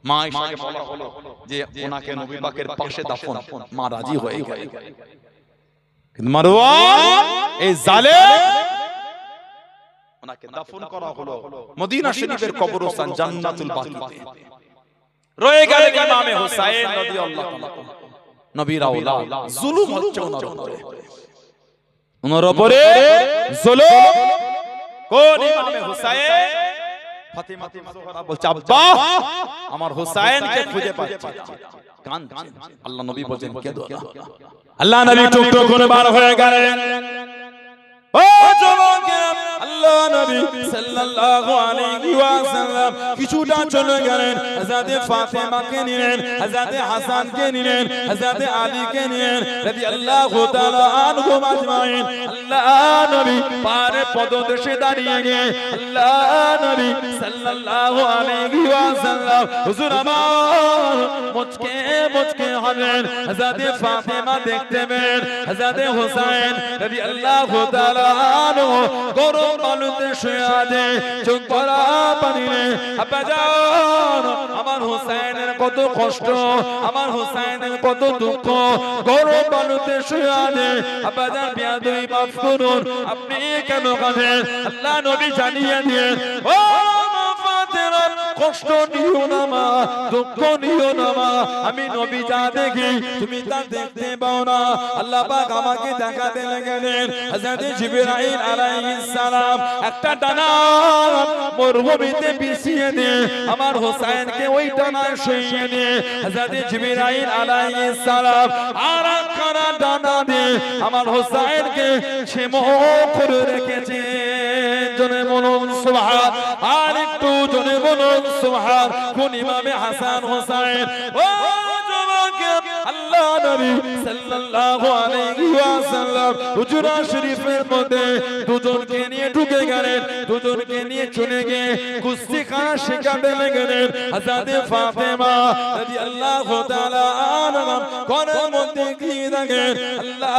মা আয়েশাকে বলা হলো যে ওনাকে নবী পাকের পাশে দাফন, মা রাজি হয়ে গেলেন। কিন্তু মারওয়ান এই জালেম, ওনাকে দাফন করা হলো মদিনা শরীফের কবরস্থান জান্নাতুল বাকিতে। রয়ে গেলেন ইমামে হুসাইন রাদিয়াল্লাহু তাআলা। নবীর আওলাদ, জুলুম হচ্ছে ওনার উপরে, ওনার উপরে জুলুম। কোন ইমামে হুসাইন? ফাতিমা জোহরা বলছে আব্বা আমার হুসাইনকে খুঁজে পাচ্ছি না, কাঁদছেন। আল্লাহ নবী বলেন কেঁদো না। আল্লাহ নবী টুকরো করে বার হয়ে গেলেন। ও যুবকেরা, আল্লাহ নবী সাল্লাল্লাহু আলাইহি ওয়াসাল্লাম কিছুটা চলে গেলেন, হযরত ফাতেমাকে নিলেন, হযরত হাসানকে নিলেন, হযরত আলীকে নিলেন রাদিয়াল্লাহু তাআলা আনহুম আজমাইন। আল্লাহ নবী পারে পদদেশে দাঁড়িয়ে গিয়ে আল্লাহ নবী সাল্লাল্লাহু আলাইহি ওয়াসাল্লাম হুজুর আমার মুচকে মুচকে হলেন। হযরত ফাতেমা দেখতে পেলেন হযরত হুসাইন রাদিয়াল্লাহু তাআলা গরম বালুতে শুয়ে আছে, চোখ ভরা পানি নেই। আব্বাজান আমার হুসাইনের কত কষ্ট, আমার হুসাইনের কত দুঃখ, গরম বালুতে শুয়ে আছে। আব্বাজান বিয়াদবি মাফ করুন, আপনি কেন কাঁদেন? আল্লাহ নবী জানিয়ে দিয়েন, ও ফাতেমা কষ্ট নিও না মা, দুঃখ নিও না মা, আমি নবী যা দেখি তুমি তা দেখতে পাও না। আল্লাহ পাক আমাকে দেখাতে লাগলেন হযরত জিবরাইল আলাইহিস সালাম একটা ডানা মরুভূমিতে বিছিয়ে দিয়ে আমার হুসাইনকে ওই ডানায় শুইয়ে দিয়ে হযরত জিবরাইল আলাইহিস সালাম আর একখানা ডানা দিয়ে আমার হুসাইনকে ছেমো করে রেখেছে। জনে বলুন সুবহান, আর একটু জনে বলুন সুবহান। কোন ইমামে হাসান হুসাইন? ও যুবক, আল্লাহ নবী সাল্লাল্লাহু আলাইহি ওয়াসাল্লাম হুজরা শরীফের মধ্যে দুজনকে নিয়ে ঢুকে গেলেন, দুজনকে নিয়ে চলে গিয়ে কুস্তি খানা শেখাতে লাগলেন। হযরত ফাতেমা রাদিয়াল্লাহু তাআলা আনহা ঘরের মধ্যে গিয়ে দেখেন আল্লাহ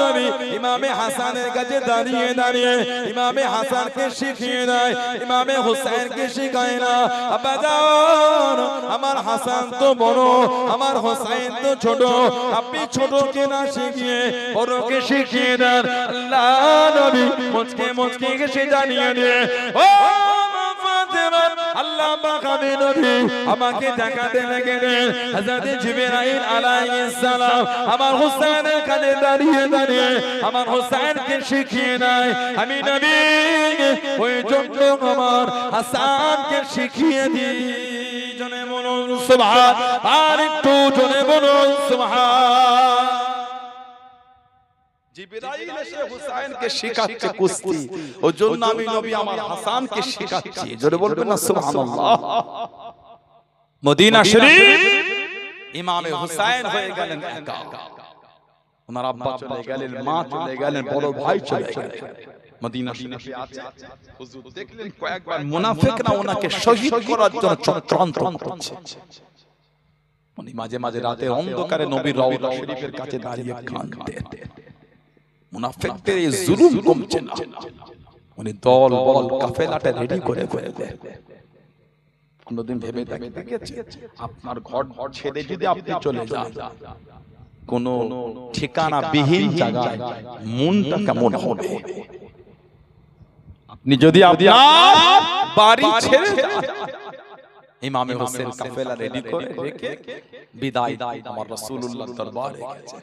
নবী ইমামে হাসানের কাছে দাঁড়িয়ে দাঁড়িয়ে ইমামে হাসানকে শিখিয়ে দেয়, ইমামে হুসাইনকে শিখায় না। আব্বাজান আমার হাসান তো বড়, আমার হুসাইন তো ছোট, আপনি ছোটকে না শিখিয়ে বড়কে শিখিয়ে দেন। আল্লাহ নবী মুচকে মুচকে এসে জানিয়ে দিয়ে, ও ফাতেমা আল্লাহ পাক আমি নবী আমাকে দেখাতে লাগলেন হযরত জিবরাইল আলাইহিস সালাম আমার হুসাইনের কাছে দাঁড়িয়ে দাঁড়িয়ে আমার হুসাইনকে শিখিয়ে দেয়। আমি নবী ওই জন্য আমার হাসানকে শিখিয়ে দিই। জনে বলুন সুবহান, আর একটু জনে বলুন সুবহান। জিবরাইল এসে হুসাইনকে শেখাচ্ছে কুস্তি, ওই জন্য আমি নবী আমার হাসানকে শেখাচ্ছি। জোরে বলবেন না সুবহানাল্লাহ। মদিনা শরীফ ইমামে হুসাইন হয়ে গেলেন একা। ওনার আব্বা চলে গেলেন, মা চলে গেলেন, বড় ভাই চলে গেলেন। মদিনা শরীফে আছে, হুজুর দেখলেন কয়েকবার মুনাফিকরা ওনাকে শহীদ করার জন্য চক্রান্ত করছে। উনি মাঝে মাঝে রাতের অন্ধকারে নবীর রওজা শরীফের কাছে দাঁড়িয়ে কাঁদতেন। মুনাফিকদের এই জুলুম কমছে না। উনি দল বল কাফেলাটা রেডি করে ফেললেন। কোনদিন ভেবে দেখেছে আপনার ঘর ছেড়ে যদি আপনি চলে যান কোন ঠিকানা বিহীন জায়গায়, মনটা কেমন হবে? আপনি যদি আপনার বাড়ি ছেড়ে যান, ইমামে হোসেন কাফেলা রেডি করে রেখে বিদায় আমার রাসূলুল্লাহর দরবারে গেছে,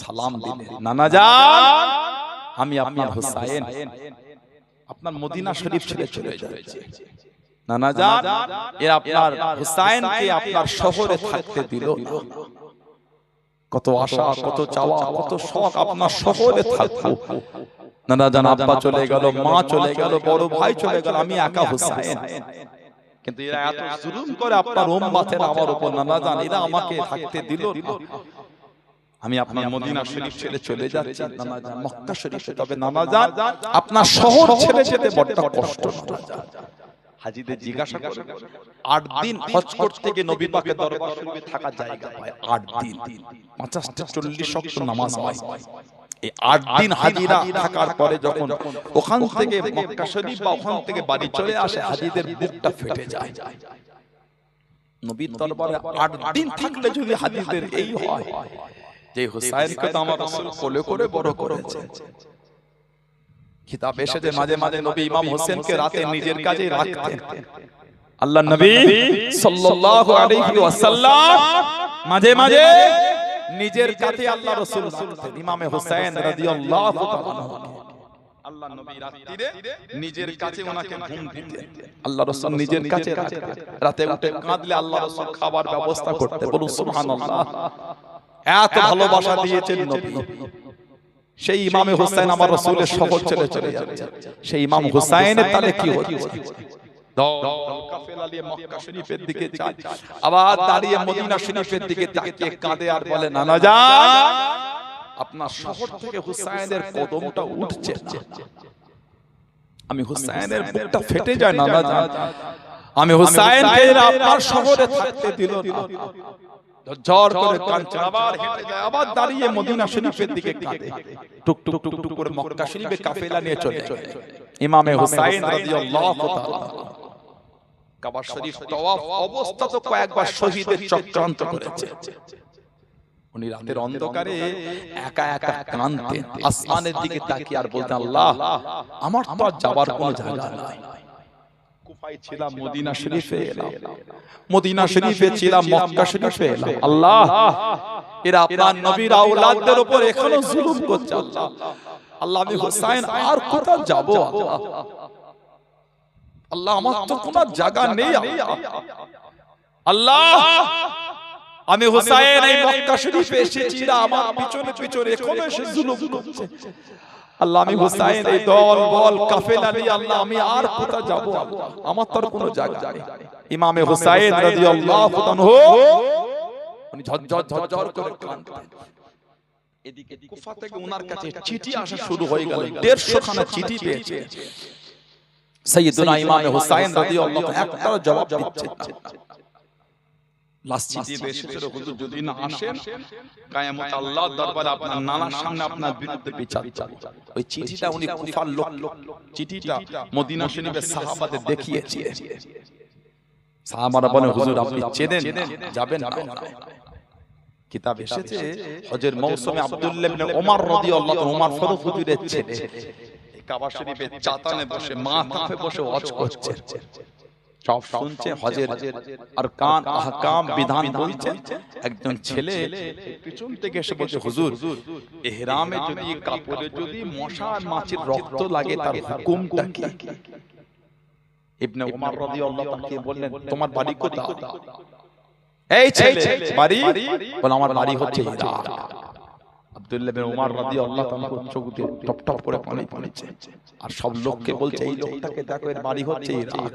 সালাম দিলেন, নানা জান আমি আপনার হুসাইন, আপনার মদিনা শরীফ ছেড়ে চলে যাচ্ছি। নানা জান এর আপনার হুসাইনকে আপনার শহরে থাকতে দিল না। কত আশা, কত চাওয়া, কত শখ আপনার শহরে থাকবো। নানা জান আব্বা চলে গেল, মা চলে গেল, বড় ভাই চলে গেল, আমি একা হুসাইন। কিন্তু এরা এত জুলুম করে আপনার উম্মতের আমার উপর। নানা জান এরা আমাকে থাকতে দিল না। আমি আপনার মদিনা শরীফ ছেড়ে চলে যাচ্ছি নানা জান, মক্কা শরীফে। তবে নানা জান আপনার শহর ছেড়ে যেতে বড় কষ্ট। হাজীদের জিজ্ঞাসা করে 8 দিন হজ করতে গিয়ে নবী পাকের দরবার শরীফে থাকা জায়গা পায় 8 দিন, 50-40 ওয়াক্ত নামাজ হয়। এই 8 দিন হাজীরা থাকার পরে যখন ওখান থেকে মক্কা শরীফ বা ওখান থেকে বাড়ি চলে আসে, হাজীদের বুকটা ফেটে যায়। নবীর দরবারে 8 দিন থাকলে যদি হাজীদের এই হয় যে হুসাইনকে তো আমার রাসূল কোলে করে বড় করেছে। কিতাব এসেছে মাঝে মাঝে নবী ইমাম হোসেনকে রাতে নিজের কাজে রাখতেন। আল্লাহর নবী সাল্লাল্লাহু আলাইহি ওয়াসাল্লাম মাঝে মাঝে নিজের কাছে আল্লাহ রাসূল রাখতেন ইমামে হোসেন রাদিয়াল্লাহু তাআলা। আল্লাহর নবী রাতে নিজের কাছে ওনাকে ঘুম দিতেন। আল্লাহ রাসূল নিজের কাছে রাখতেন। রাতে উঠে কাঁদলে আল্লাহ রাসূল খাবার ব্যবস্থা করতে। বলুন সুবহানাল্লাহ। এত ভালোবাসা দিয়েছেন নবী। সেই ইমামে হুসাইন আমার রাসূলের শহর ছেড়ে চলে যাচ্ছে। সেই ইমাম হুসাইনের তালে কি হচ্ছে? দল কাফেলা নিয়ে মক্কা শরীফের দিকে যায়, আবার দাঁড়িয়ে মদিনা শরীফের দিকে তাকিয়ে কাঁদে আর বলে, নানা জান আপনার শহর থেকে হুসাইনের কদমটা উঠছে না। আমি হুসাইনের বুকটা ফেটে যায় নানা জান। আমি হুসাইনকে আপনার শহরে থাকতে দিল না। ঝড় করে কাঁদছে, আবার হেঁটে যায়, আবার দাঁড়িয়ে মদিনা শরীফের দিকে কাঁদে। টুক টুক টুক টুক করে মক্কা শরীফে কাফেলা নিয়ে চলে ইমামে হুসাইন রাদিয়াল্লাহু তাআলা। কাবা শরীফ তওয়াফ অবস্থা তো কয়েকবার শহীদের চক্রান্ত করেছে। উনি রাতের অন্ধকারে একা একা কাঁদতেন, আসমানের দিকে তাকিয়ে আর বলতেন, আল্লাহ আমার তো আর যাবার কোনো জায়গা নাই। কুফায় ছিলাম, মদিনা শরীফে এলাম, মদিনা শরীফে ছিলাম, মক্কা শরীফে এলাম। আল্লাহ এরা আপনার নবীর আওলাদদের উপর এখনো জুলুম করছে। আল্লাহ আল্লাহ আমি হুসাইন আর কোথায় যাব? আল্লাহ আল্লাহ আমার তো কোনো জায়গা নেই। আল্লাহ আমি হুসাইন এই মক্কা শরীফে এসেছি, আমার পিছনে পিছনে এখনো এসে জুলুম করছে। আল্লাহ আমি হুসাইন এই দল বল কাফেলা নিয়ে আল্লাহ আমি আর কোথায় যাব? আল্লাহ আমার তো কোনো জায়গা নেই। ইমামে হুসাইন রাদিয়াল্লাহু আনহু উনি ঝরঝর ঝরঝর করে কাঁদতেন। এদিকে কুফা থেকে ওনার কাছে চিঠি আসা শুরু হয়ে গেল। 150 খানা চিঠি পেয়েছে সাইয়্যিদুনা ইমামে হুসাইন রাদিয়াল্লাহু আনহু, একটাও জবাব দিচ্ছে না। লাস্ট চিঠি এসেছিল, হুজুর যদি না আসেন কিয়ামত আল্লাহর দরবারে আপনার নানার সামনে আপনার বিরুদ্ধে বিচার চাই। ওই চিঠিটা উনি কুফার লোক চিঠিটা মদিনা শরীফের সাহাবাদের দেখিয়েছিলেন। সাহাবারা বলেন, হুজুর আপনি চেনেন যাবেন না? কিতাব এসেছে হজের মৌসুমে আব্দুল্লাহ ইবনে ওমর রাদিয়াল্লাহু আনহু, ওমর ফারুক হুজুরের ছেলে, কাবা শরীফের চাতানে বসে মাথায় বসে হজ করছে। সব শুনছে, হজের আরকান আহকাম বিধান বলছে। একজন ছেলে পিছন থেকে এসে বলছে, হুজুর ইহরামে যদি কাপড়ে যদি মশা মাছির রক্ত লাগে তার হুকুমটা কি? ইবনে ওমর রাদিয়াল্লাহু আনহু বললেন, তোমার বাড়ি কোথায়? এই ছেলে বাড়ি বলে, আমার বাড়ি হচ্ছে ইরাক। আব্দুল্লাহ ইবনে ওমর রাদিয়াল্লাহু আনহু চোখ দিয়ে টপ টপ করে পানি পড়ছে। আর সব লোককে বলছে, এই লোকটাকে দেখো, এর বাড়ি হচ্ছে ইরাক।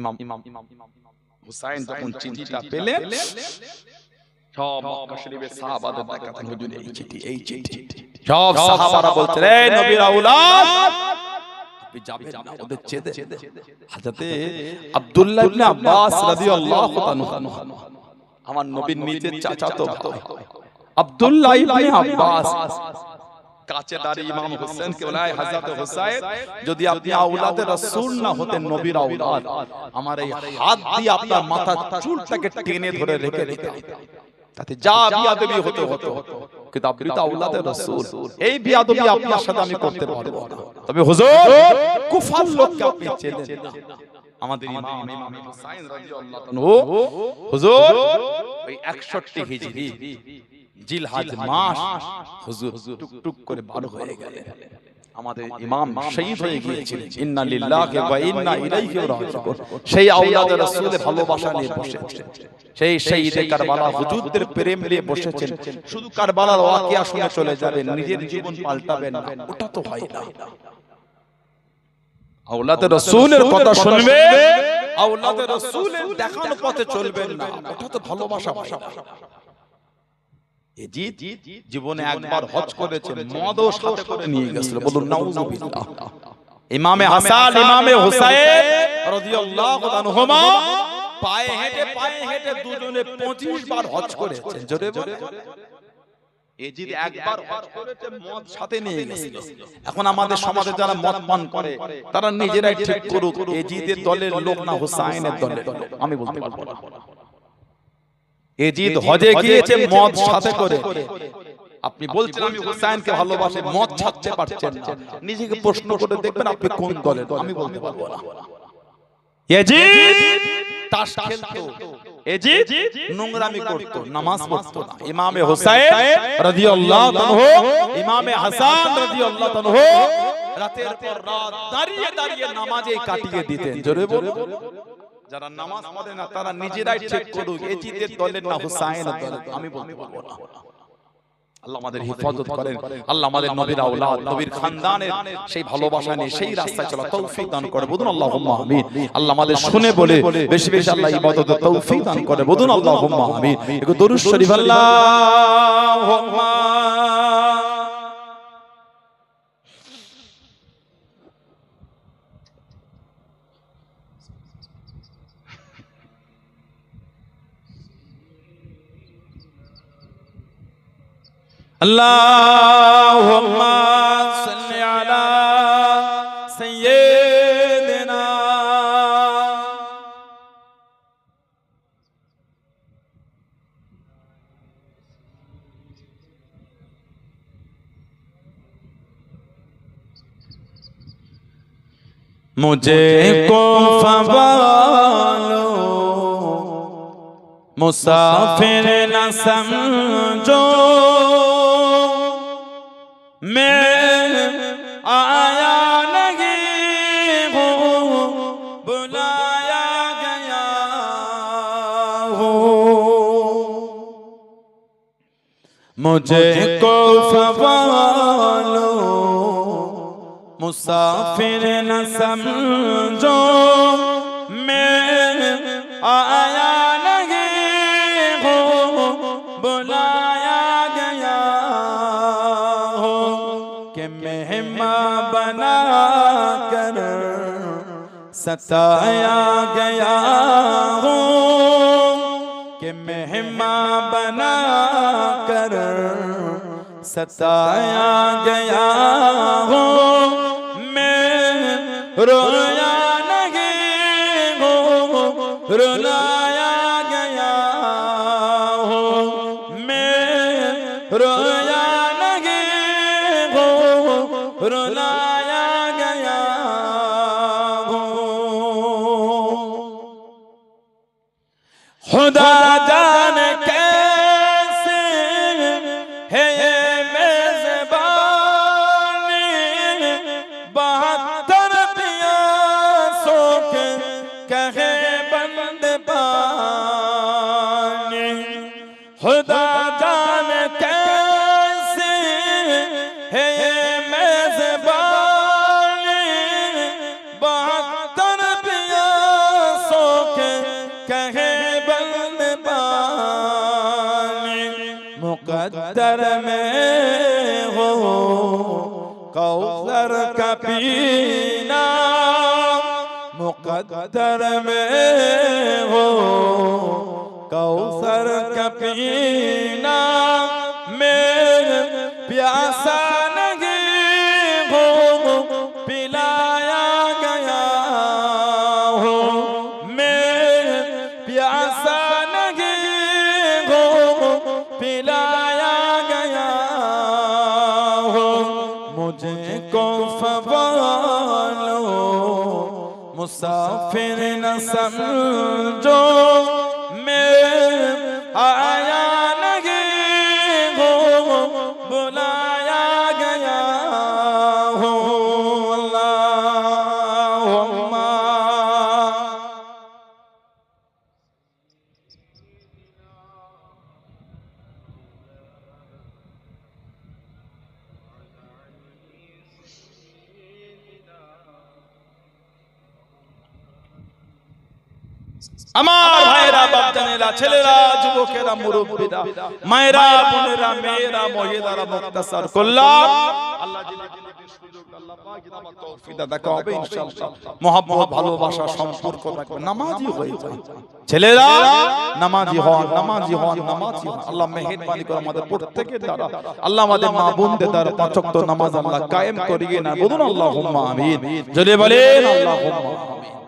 ইমাম হুসাইন যখন চিঠিটা পেলেন, সব মক্কা শরীফের সাহাবাদের দেখাতেন, হুজুর এই চিঠি। সব সাহাবারা বলছেন, এই নবীর আওলাদ আপনি যাবেন না, ওদের চেদে। হযরতে আব্দুল্লাহ ইবনে আব্বাস রাদিয়াল্লাহু তাআলা, আমার নবীর নিজের চাচাতো ভাই আব্দুল্লাহ ইবনে আব্বাস, কাছে দাঁড়িয়ে ইমাম হোসেনকে বলে, হযরত হোসেন যদি আপনি আওলাদে রাসূল না হতেন, নবীর আওলাদ, আমার এই হাত দিয়ে আপনার মাথার চুলটাকে টেনে ধরে রেখে দিতেন, তাতে যা বিয়াদবি হতে হতো, কিন্তু আপনি তো আওলাদে রাসূল, এই বিয়াদবি আপনার সাথে আমি করতে পারবো না। তবে হুজুর কুফার লোককে আপনি চেনেন না। আমাদের ইমাম হোসেন রাদিয়াল্লাহু আনহু হুজুর ওই 61 হিজরি জিলহজ মাস হুজুর টুকটুক করে বার হয়ে গেলেন। আমাদের ইমাম শহীদ হয়ে গিয়েছিলেন। ইন্না লিল্লাহি ওয়া ইন্না ইলাইহি রাজিউন। সেই আওলাদে রাসূলের ভালোবাসা নিয়ে বসেছেন, সেই শহীদে কারবালা হুজুরদের প্রেম নিয়ে বসেছেন। শুধু কারবালার ওয়াকিয়া শুনে চলে যাবেন, নিজের জীবন পাল্টাবেন না, ওটা তো হয় না। আওলাদে রাসূলের কথা শুনবে, আওলাদে রাসূলের দেখানো পথে চলবেন না, ওটা তো ভালোবাসা। ইয়াজিদ জীবনে একবার হজ করেছে, মদও সাথে করে নিয়ে গেছিল, বলুন নাউযুবিল্লাহ। ইমামে হাসান ইমামে হুসাইন রাদিয়াল্লাহু আনহুমা পায়ে হেঁটে দুজনে 25 বার হজ করেছেন। জোরে বলে, ইয়াজিদ একবার হজ করেছে, মদ সাথে নিয়ে গেছিল। এখন আমাদের সমাজে যারা মদ পান করে, তারা নিজেরাই ঠিক করুক, ইয়াজিদের দলের লোক না হুসাইনের দলের লোক, আমি বলতে পারবো না। ইয়াজিদ হজে গিয়েছে মদ সাথে করে। আপনি বলছেন আমি হুসাইনকে ভালোবাসি, মদ ছাড়তে পারছেন না, নিজেকে প্রশ্ন করে দেখবেন আপনি কোন দলের, আমি বলতে পারবো না। ইয়াজিদ তাস খেলতো, ইয়াজিদ নোংরামি করত, নামাজ পড়তো না। ইমামে হুসাইন রাদিয়াল্লাহু আনহু, ইমামে হাসান রাদিয়াল্লাহু আনহু রাতের পর রাত দাঁড়িয়ে দাঁড়িয়ে নামাজে কাটিয়ে দিতেন। জোরে বলুন, যারা নামাজ পড়ে না তারা নিজেরাই ঠিক করুক, ইয়াজিদের দলের না হুসাইনের দলের, আমি বলতে পারবো না। আল্লাহ আমাদের হেফাজত করেন, আল্লাহ আমাদের নবীর আওলাদ নবীর খানদানের সেই ভালোবাসা নিয়ে সেই রাস্তায় চলা তৌফিক দান করে, বলুন আল্লাহুম্মা আমিন। আল্লাহ আমাদের শুনে বলে বেশি বেশি আল্লাহ ইবাদতের তৌফিক দান করে, বলুন আল্লাহুম্মা আমিন। একটু দরুদ শরীফ আল্লাহুম্মা আল্লাহুম্মা সাল্লি আলা সাইয়্যিদিনা मुझे को फवालो मुसाफिर न समझो, मैं आया नहीं हूँ, बुलाया गया हूँ। मुझे को फवालो मुसाफिर न समझो, मैं आया नहीं हूँ, बुलाया गया हूँ। कि मेहमान बना कर सताया गया हूँ, कि मेहमान बना कर सताया गया हूँ। रोया नहीं हूँ, रुलाया गया हूँ, मैं रोया नहीं हूँ, रुलाया गया हूँ। खुदा जाने कैसे है ये मेज़बानी, बहत्तर पियासों के कहे बंद पानी। खुदा जाने कैसे है ये मेज़बानी, बहत्तर पियासों मुकद्दर में हो कौसर का पीना, मुकद्दर में हो कौसर का पीना, मैं प्यासा नहीं हो पिलाया गया हो, मैं प्यासा नहीं हो पिलाया गया हो, मुझे को फवालो मुसाफिर न समझो, मैं आया नहीं हो बुलाया गया हो। अल्लाहुम्मा আমার ভাইরা, বাপজানেরা, ছেলেরা, যুবকেরা, মুরব্বিরা, মায়েরা, বোনেরা, মেয়েরা, মহিলারা, মুক্তাসার করলাম। আল্লাহ জিলে জিলে সুযোগ আল্লাহ পাক আমার তৌফিক দেখা হবে ইনশাআল্লাহ। মহব্বত, ভালোবাসা, সম্পর্ক থাকবে, নামাজি হয়ে যায়। ছেলেরা নামাজি হন, নামাজি হন, নামাজি হন। আল্লাহ মেহেরবানি করে আমাদের প্রত্যেকের দ্বারা, আল্লাহ আমাদের মা বোনদের দ্বারা পাঁচ ওয়াক্ত নামাজ আল্লাহ কায়েম করিয়ে না। বলুন আল্লাহুম্মা আমিন। জোরে বলেন আল্লাহুম্মা আমিন।